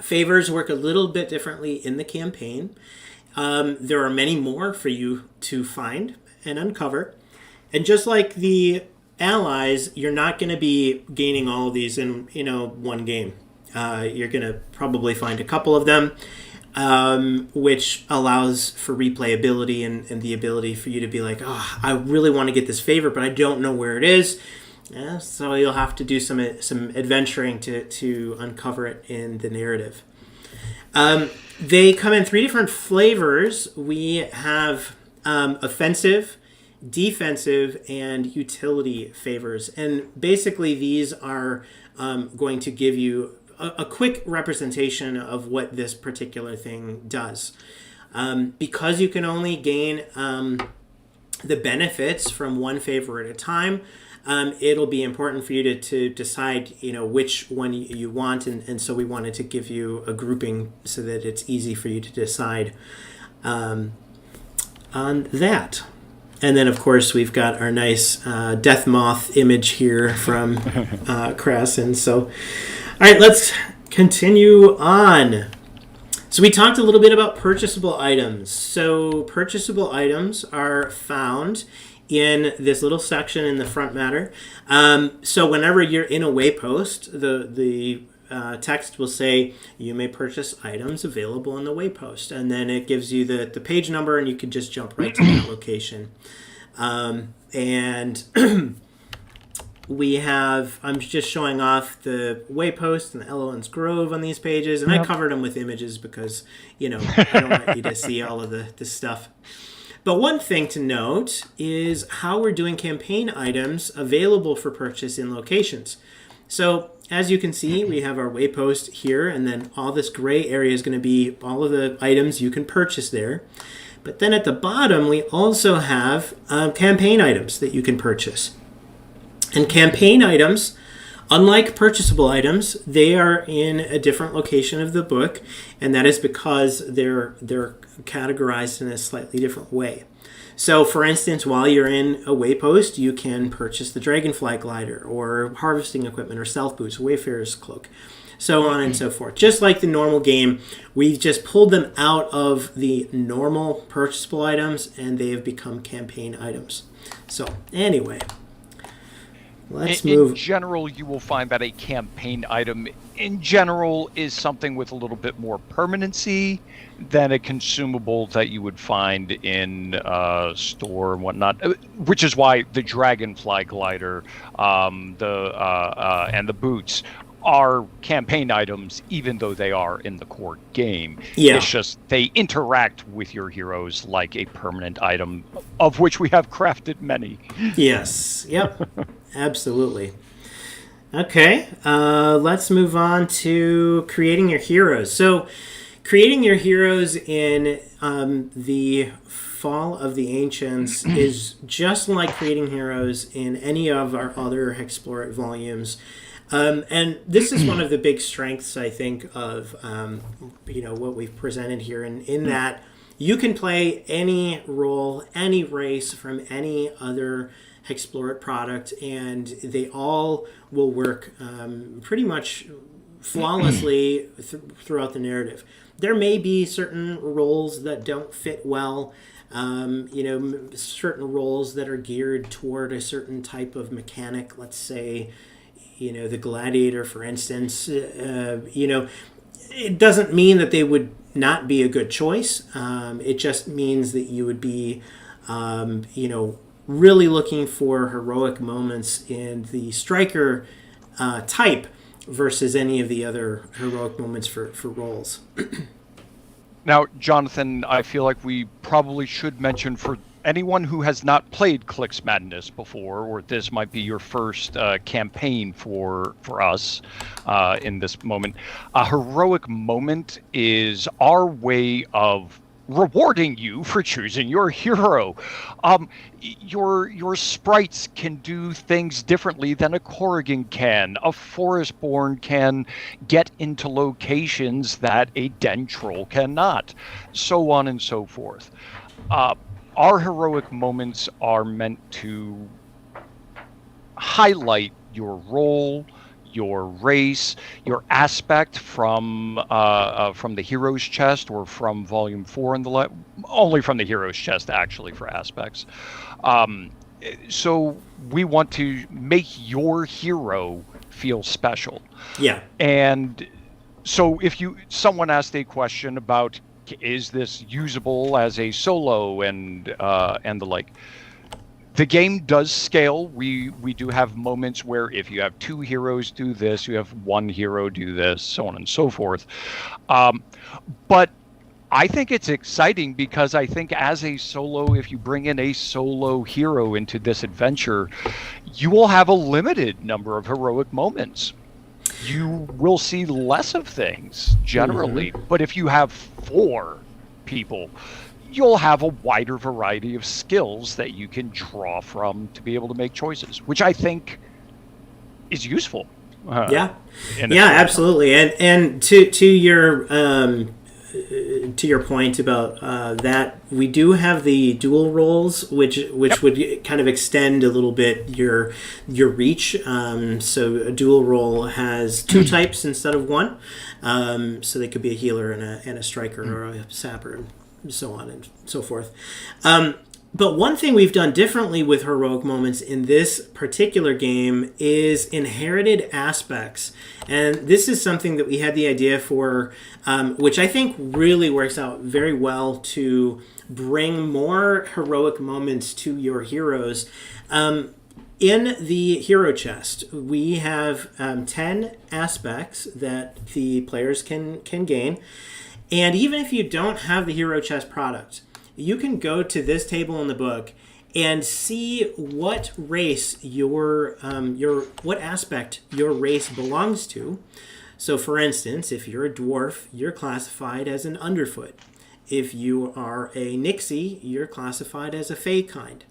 Favors work a little bit differently in the campaign. There are many more for you to find and uncover, and just like the allies, you're not going to be gaining all of these in one game. You're going to probably find a couple of them which allows for replayability and the ability for you to be like, oh, I really want to get this favor, but I don't know where it is. Yeah, so you'll have to do some adventuring to uncover it in the narrative. They come in 3 different flavors. We have offensive, defensive, and utility favors. And basically these are going to give you a quick representation of what this particular thing does. Because you can only gain the benefits from one favor at a time, it'll be important for you to decide, which one you want, and so we wanted to give you a grouping so that it's easy for you to decide on that. And then, of course, we've got our nice death moth image here from Krasin. So, all right, let's continue on. So we talked a little bit about purchasable items. So purchasable items are found in this little section in the front matter. So whenever you're in a waypost, the text will say, you may purchase items available in the waypost. And then it gives you the page number, and you can just jump right to that location. And we have, I'm just showing off the waypost and the Eloan's Grove on these pages. And I covered them with images because, I don't want you to see all of the stuff. But one thing to note is how we're doing campaign items available for purchase in locations. So as you can see, we have our waypost here, and then all this gray area is going to be all of the items you can purchase there. But then at the bottom, we also have campaign items that you can purchase. And campaign items, unlike purchasable items, they are in a different location of the book, and that is because they're categorized in a slightly different way. So, for instance, while you're in a waypost, you can purchase the Dragonfly Glider, or harvesting equipment, or stealth boots, Wayfarer's Cloak, so on and so forth. Just like the normal game, we've just pulled them out of the normal purchasable items, and they have become campaign items. So, anyway, let's move. In general, you will find that a campaign item, in general, is something with a little bit more permanency than a consumable that you would find in a store and whatnot, which is why the Dragonfly Glider and the boots are campaign items, even though they are in the core game. Yeah. It's just they interact with your heroes like a permanent item, of which we have crafted many. Yes. Yep. Absolutely. Okay. Let's move on to creating your heroes. So creating your heroes in the Fall of the Ancients is just like creating heroes in any of our other Explore It volumes. And this is one of the big strengths, I think, of what we've presented here, in that you can play any role, any race from any other Explore It product, and they all will work pretty much flawlessly throughout the narrative. There may be certain roles that don't fit well, certain roles that are geared toward a certain type of mechanic, let's say, the gladiator, for instance. It doesn't mean that they would not be a good choice. It just means that you would be, really looking for heroic moments in the striker type versus any of the other heroic moments for roles. Now, Jonathan, I feel like we probably should mention, for anyone who has not played Clix Madness before, or this might be your first campaign for us in this moment, a heroic moment is our way of rewarding you for choosing your hero. Your sprites can do things differently than a Corrigan can. A Forestborn can get into locations that a Den Troll cannot, so on and so forth. Our heroic moments are meant to highlight your role, your race, your aspect from the Hero's Chest, or from Volume 4 in the only from the Hero's Chest, actually, for aspects. So we want to make your hero feel special. Yeah. And So if someone asked a question about is this usable as a solo and the like, the game does scale. We do have moments where if you have two heroes do this, you have one hero do this, so on and so forth. But I think it's exciting because I think as a solo, if you bring in a solo hero into this adventure, you will have a limited number of heroic moments. You will see less of things generally, but if you have 4 people, you'll have a wider variety of skills that you can draw from to be able to make choices, which I think is useful. Yeah, absolutely. And to your point about that, we do have the dual roles, which would kind of extend a little bit your reach. So a dual role has 2 types instead of 1. So they could be a healer and a striker or a sapper, and so on and so forth. But one thing we've done differently with heroic moments in this particular game is inherited aspects. And this is something that we had the idea for, which I think really works out very well to bring more heroic moments to your heroes. In the hero chest, we have 10 aspects that the players can gain. And even if you don't have the hero chest product, you can go to this table in the book and see what race what aspect your race belongs to. So for instance, if you're a dwarf, you're classified as an underfoot. If you are a Nixie, you're classified as a Fey kind.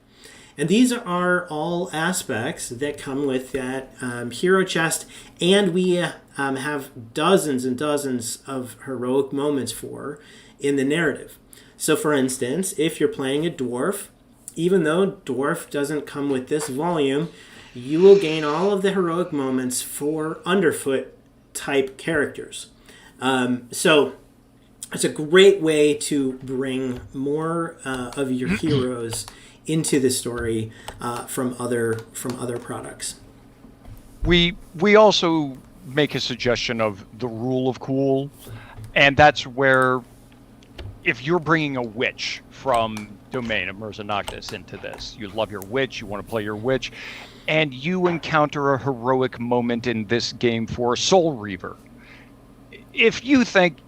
And these are all aspects that come with that hero chest, and we have dozens and dozens of heroic moments in the narrative. So for instance, if you're playing a dwarf, even though dwarf doesn't come with this volume, you will gain all of the heroic moments for underfoot type characters. So it's a great way to bring more of your heroes into the story from other products. We also make a suggestion of the rule of cool, and that's where if you're bringing a witch from Domain of Mirza Noctis into this, you love your witch, you want to play your witch, and you encounter a heroic moment in this game for Soul Reaver. If you think,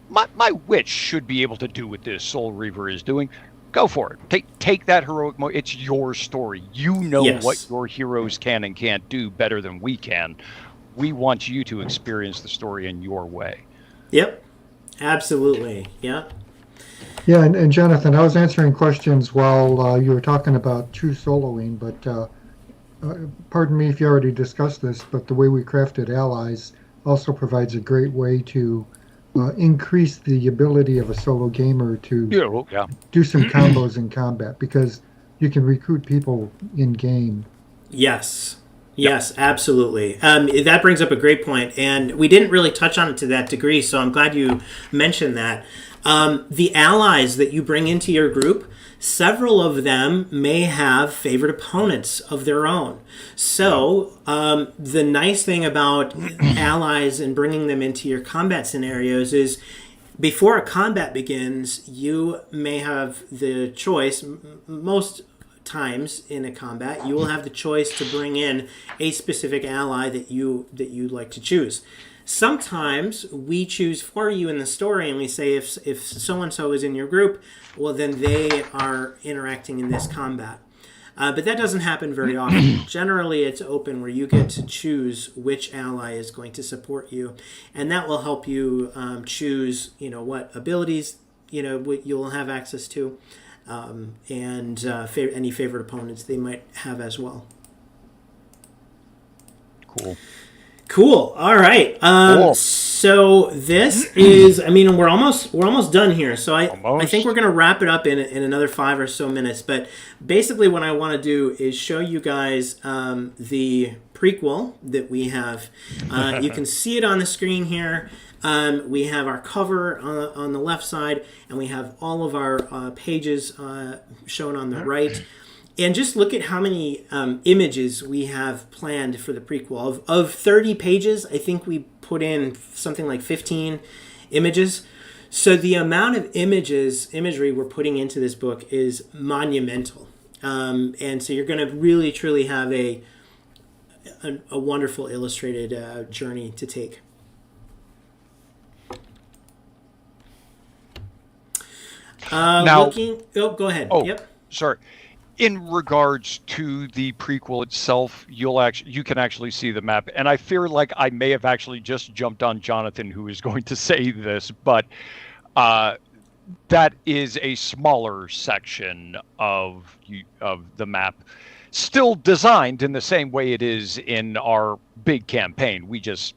my witch should be able to do what this Soul Reaver is doing, go for it. Take that heroic moment. It's your story. You know what your heroes can and can't do better than we can. We want you to experience the story in your way. Yep, absolutely. Yeah. Yeah, and Jonathan, I was answering questions while you were talking about true soloing, but pardon me if you already discussed this, but the way we crafted allies also provides a great way to increase the ability of a solo gamer to do some combos in combat, because you can recruit people in game. Yes, absolutely. That brings up a great point, and we didn't really touch on it to that degree, so I'm glad you mentioned that. The allies that you bring into your group, several of them may have favorite opponents of their own. So the nice thing about allies and bringing them into your combat scenarios is before a combat begins, you may have the choice, most times in a combat, you will have the choice to bring in a specific ally that you'd like to choose. Sometimes we choose for you in the story, and we say if so-and-so is in your group, well, then they are interacting in this combat. But that doesn't happen very often. Generally, it's open where you get to choose which ally is going to support you, and that will help you choose, what abilities, you'll have access to, and any favorite opponents they might have as well. Cool. All right. So this is, we're almost done here. So I think we're going to wrap it up in another 5 or so minutes. But basically what I want to do is show you guys the prequel that we have. You can see it on the screen here. We have our cover on the left side, and we have all of our pages shown on the right. And just look at how many images we have planned for the prequel. Of 30 pages, I think we put in something like 15 images. So the amount of imagery we're putting into this book is monumental. And so you're going to really, truly have a wonderful illustrated journey to take. Now, go ahead. Oh, Yep. sorry. In regards to the prequel itself, you can actually see the map, and I fear like I may have actually just jumped on Jonathan, who is going to say this, but that is a smaller section of the map, still designed in the same way it is in our big campaign. We just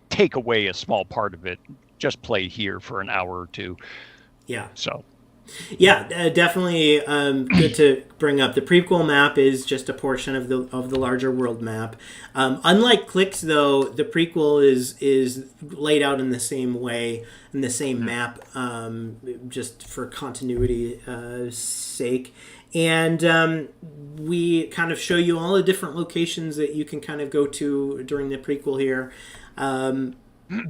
take away a small part of it, just play here for an hour or two. Yeah. So. Yeah, definitely good to bring up. The prequel map is just a portion of the larger world map. Unlike Clicks, though, the prequel is laid out in the same way, in the same map, just for continuity sake. And we kind of show you all the different locations that you can kind of go to during the prequel here.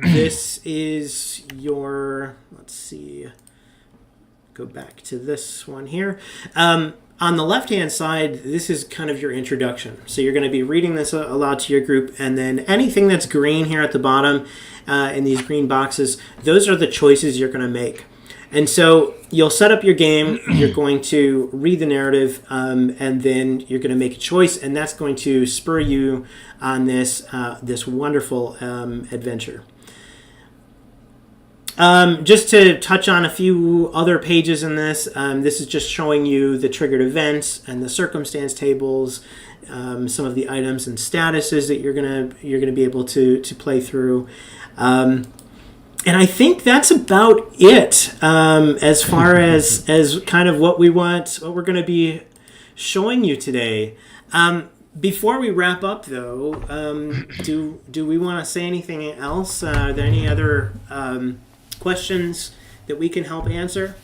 This is your, let's see, go back to this one here. On the left-hand side, this is kind of your introduction. So you're going to be reading this aloud to your group, and then anything that's green here at the bottom in these green boxes, those are the choices you're going to make. And so you'll set up your game, you're going to read the narrative, and then you're going to make a choice, and that's going to spur you on this wonderful adventure. Just to touch on a few other pages in this, this is just showing you the triggered events and the circumstance tables, some of the items and statuses that you're gonna be able to play through, and I think that's about it as far as kind of what we're going to be showing you today. Before we wrap up, though, do we want to say anything else? Are there any other questions that we can help answer?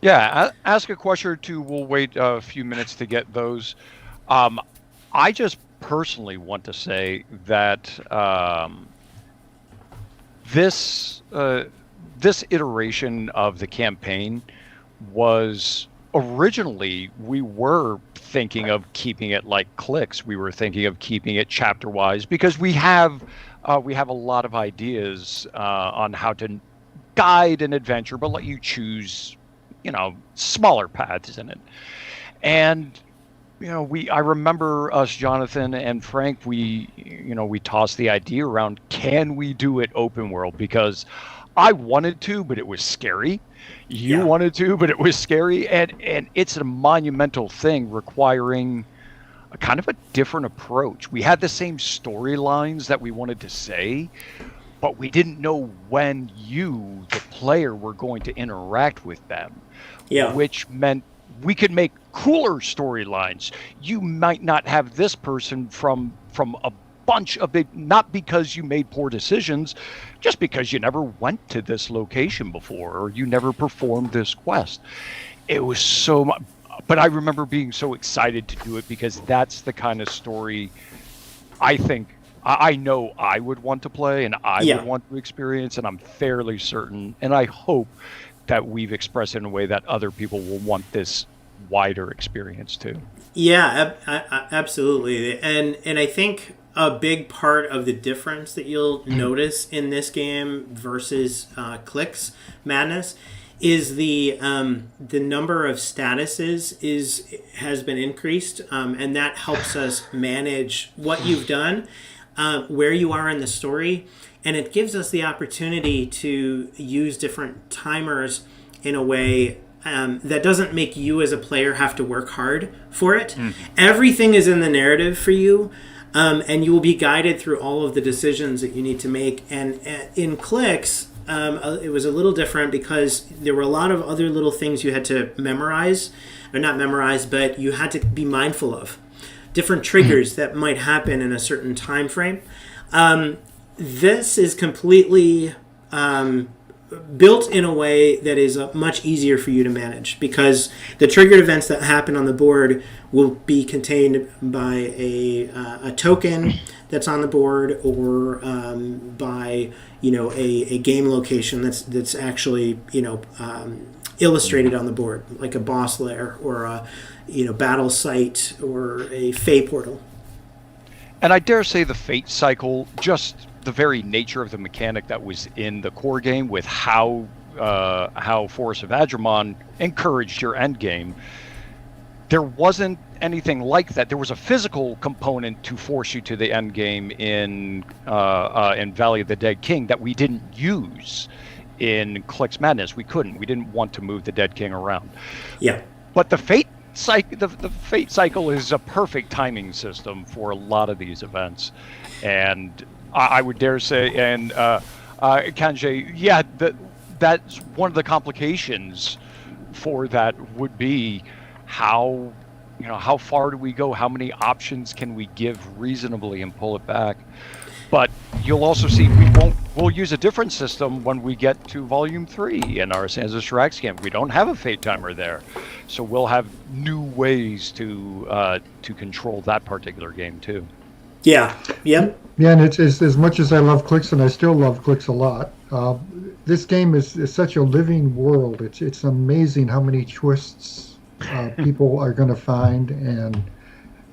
Yeah, ask a question or two. We'll wait a few minutes to get those. I just personally want to say that this iteration of the campaign was originally, we were thinking of keeping it like Clicks. We were thinking of keeping it chapter wise because we have a lot of ideas on how to guide an adventure, but let you choose, smaller paths in it. And I remember us, Jonathan and Frank, we tossed the idea around, can we do it open world? Because I wanted to, but it was scary. You wanted to, but it was scary. And it's a monumental thing requiring a kind of a different approach. We had the same storylines that we wanted to say, but we didn't know when you, the player, were going to interact with them. Yeah. Which meant we could make cooler storylines. You might not have this person from a bunch of big, not because you made poor decisions, just because you never went to this location before or you never performed this quest. It was so much, but I remember being so excited to do it because that's the kind of story I think I know I would want to play and I would want to experience, and I'm fairly certain, and I hope that we've expressed it in a way that other people will want this wider experience too. Yeah, absolutely. And I think a big part of the difference that you'll notice in this game versus Clicks Madness is the number of statuses has been increased, and that helps us manage what you've done, where you are in the story, and it gives us the opportunity to use different timers in a way that doesn't make you as a player have to work hard for it. Everything is in the narrative for you, and you will be guided through all of the decisions that you need to make. And in Clicks, it was a little different because there were a lot of other little things you had to memorize, or not memorize, but you had to be mindful of. Different triggers that might happen in a certain time frame. This is completely built in a way that is much easier for you to manage, because the triggered events that happen on the board will be contained by a token that's on the board, or by a game location that's actually illustrated on the board, like a boss lair or a battle site or a Fey portal. And I dare say the fate cycle, just the very nature of the mechanic that was in the core game, with how Force of Adromon encouraged your end game, there wasn't anything like that. There was a physical component to force you to the end game in Valley of the Dead King that we didn't use in Clix Madness. We couldn't. We didn't want to move the Dead King around. Yeah. But the fate cycle is a perfect timing system for a lot of these events, and I would dare say, and Kanjay, yeah, that's one of the complications for that would be how far do we go? How many options can we give reasonably and pull it back? But you'll also see we'll use a different system when we get to Volume 3 in our Sansa Shirax camp. We don't have a fate timer there, so we'll have new ways to control that particular game too. Yeah. Yep. Yeah, and it's as much as I love Clix, and I still love Clix a lot. This game is such a living world. It's amazing how many twists people are going to find, and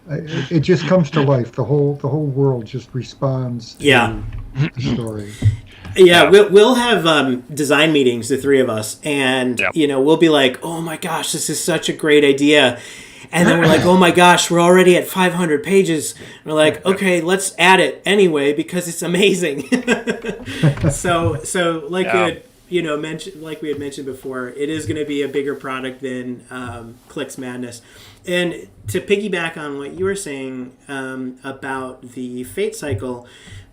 it just comes to life. The whole world just responds to the story. Yeah, we'll have design meetings, the three of us, and we'll be like, "Oh my gosh, this is such a great idea," and then we're like, "Oh my gosh, we're already at 500 pages." And we're like, "Okay, let's add it anyway because it's amazing." so like we had mentioned before, it is going to be a bigger product than Clix Madness. And to piggyback on what you were saying about the Fate cycle,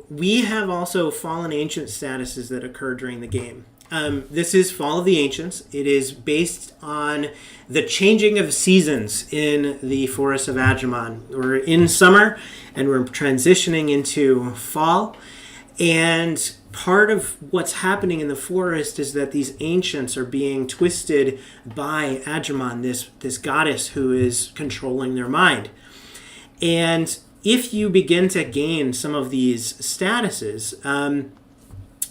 we have also Fallen Ancient statuses that occur during the game. This is Fall of the Ancients. It is based on the changing of seasons in the Forest of Adromon. We're in summer, and we're transitioning into fall. And part of what's happening in the forest is that these ancients are being twisted by Adromon, this goddess who is controlling their mind. And if you begin to gain some of these statuses,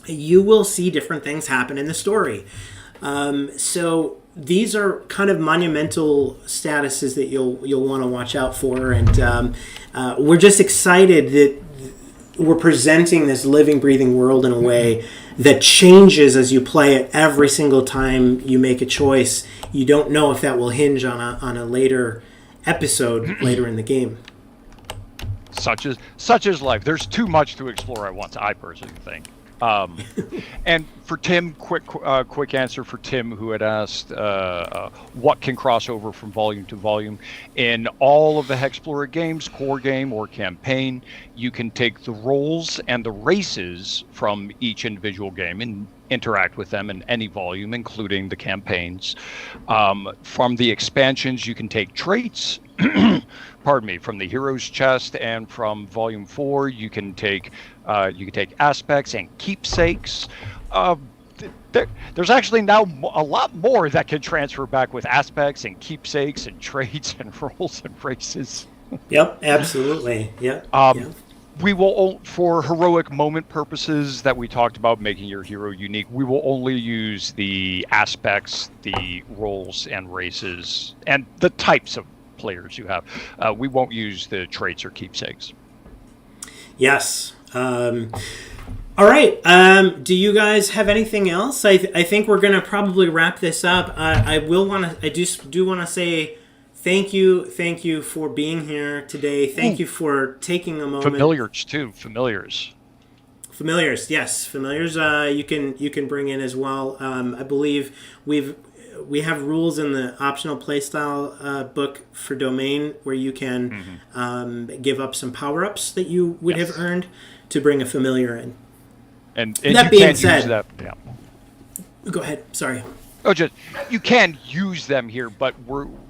you will see different things happen in the story. So these are kind of monumental statuses that you'll want to watch out for. And we're just excited that we're presenting this living, breathing world in a way that changes as you play it. Every single time you make a choice, you don't know if that will hinge on a later episode later in the game. Such is life. There's too much to explore at once, I personally think. And for Tim, quick answer for Tim, who had asked what can cross over from volume to volume. In all of the Hexplorer games, core game or campaign, you can take the roles and the races from each individual game and interact with them in any volume, including the campaigns. From the expansions, you can take traits. From the hero's chest, and from volume 4 you can take aspects and keepsakes. There's actually now a lot more that can transfer back with aspects and keepsakes and traits and roles and races. Yep, absolutely. Yep. We will, for heroic moment purposes that we talked about, making your hero unique, we will only use the aspects, the roles and races, and the types of players you have. We won't use the traits or keepsakes. Yes. All right. Do you guys have anything else? I think we're going to probably wrap this up. I just do want to say thank you for being here today. Thank you for taking a moment. Familiars too. Familiars, yes. Familiars. You can bring in as well. I believe we have rules in the optional playstyle book for Domain where you can give up some power-ups that you would have earned to bring a familiar in. And that being said, go ahead. Sorry. You can use them here, but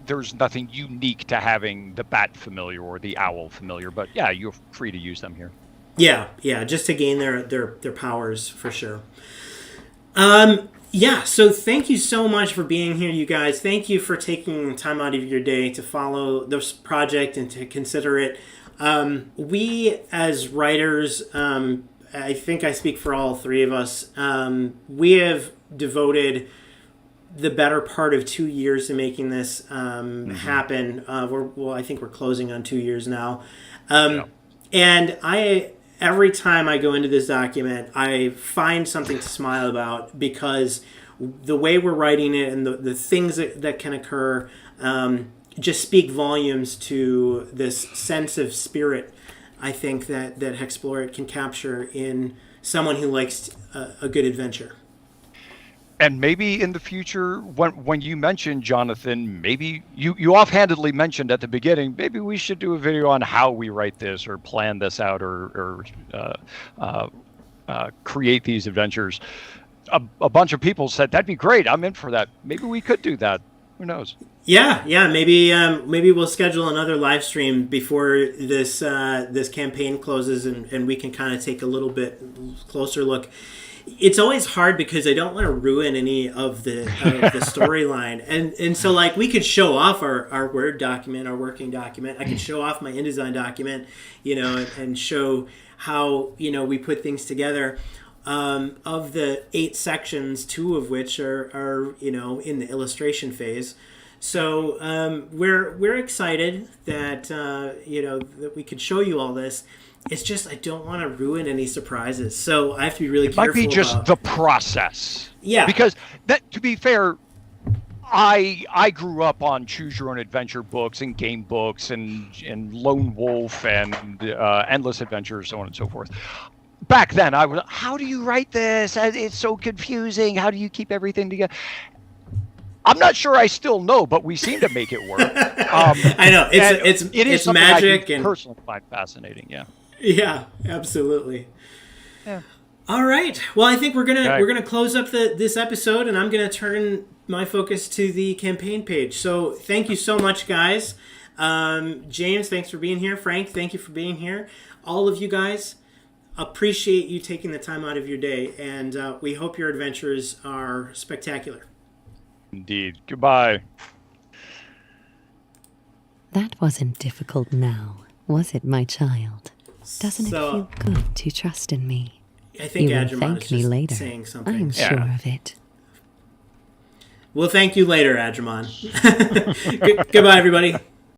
there's nothing unique to having the bat familiar or the owl familiar. But yeah, you're free to use them here. Yeah, just to gain their powers for sure. Yeah, so thank you so much for being here, you guys. Thank you for taking time out of your day to follow this project and to consider it. We, as writers, I think I speak for all three of us, we have devoted the better part of 2 years to making this happen. I think we're closing on 2 years now. And every time I go into this document, I find something to smile about, because the way we're writing it and the things that can occur just speak volumes to this sense of spirit, I think, that Hexplorer can capture in someone who likes a good adventure. And maybe in the future, when you mentioned, Jonathan, maybe you offhandedly mentioned at the beginning, maybe we should do a video on how we write this or plan this out or create these adventures. A bunch of people said, that'd be great. I'm in for that. Maybe we could do that. Who knows? Yeah. Maybe we'll schedule another live stream before this campaign closes, and we can kind of take a little bit closer look. It's always hard because I don't want to ruin any of the storyline, and so like we could show off our Word document, our working document. I could show off my InDesign document, and show how we put things together. Of the 8 sections, 2 of which are in the illustration phase. So we're excited that that we could show you all this. It's just I don't want to ruin any surprises, so I have to be really careful. It might be just the process. Yeah, because that, to be fair, I grew up on choose your own adventure books and game books and Lone Wolf and Endless Adventures, so on and so forth. Back then, I was, how do you write this? It's so confusing. How do you keep everything together? I'm not sure I still know, but we seem to make it work. I know it's magic, and personally find fascinating. Yeah, absolutely. Yeah. All right. Well, I think we're gonna close up this episode, and I'm gonna turn my focus to the campaign page. So thank you so much, guys. James, thanks for being here. Frank, thank you for being here. All of you guys, appreciate you taking the time out of your day, and we hope your adventures are spectacular. Indeed. Goodbye. That wasn't difficult now, was it, my child? Doesn't it feel good to trust in me? I think you will Adromon thank is me just later. saying something. I'm sure of it. We'll thank you later, Adromon. Goodbye, everybody.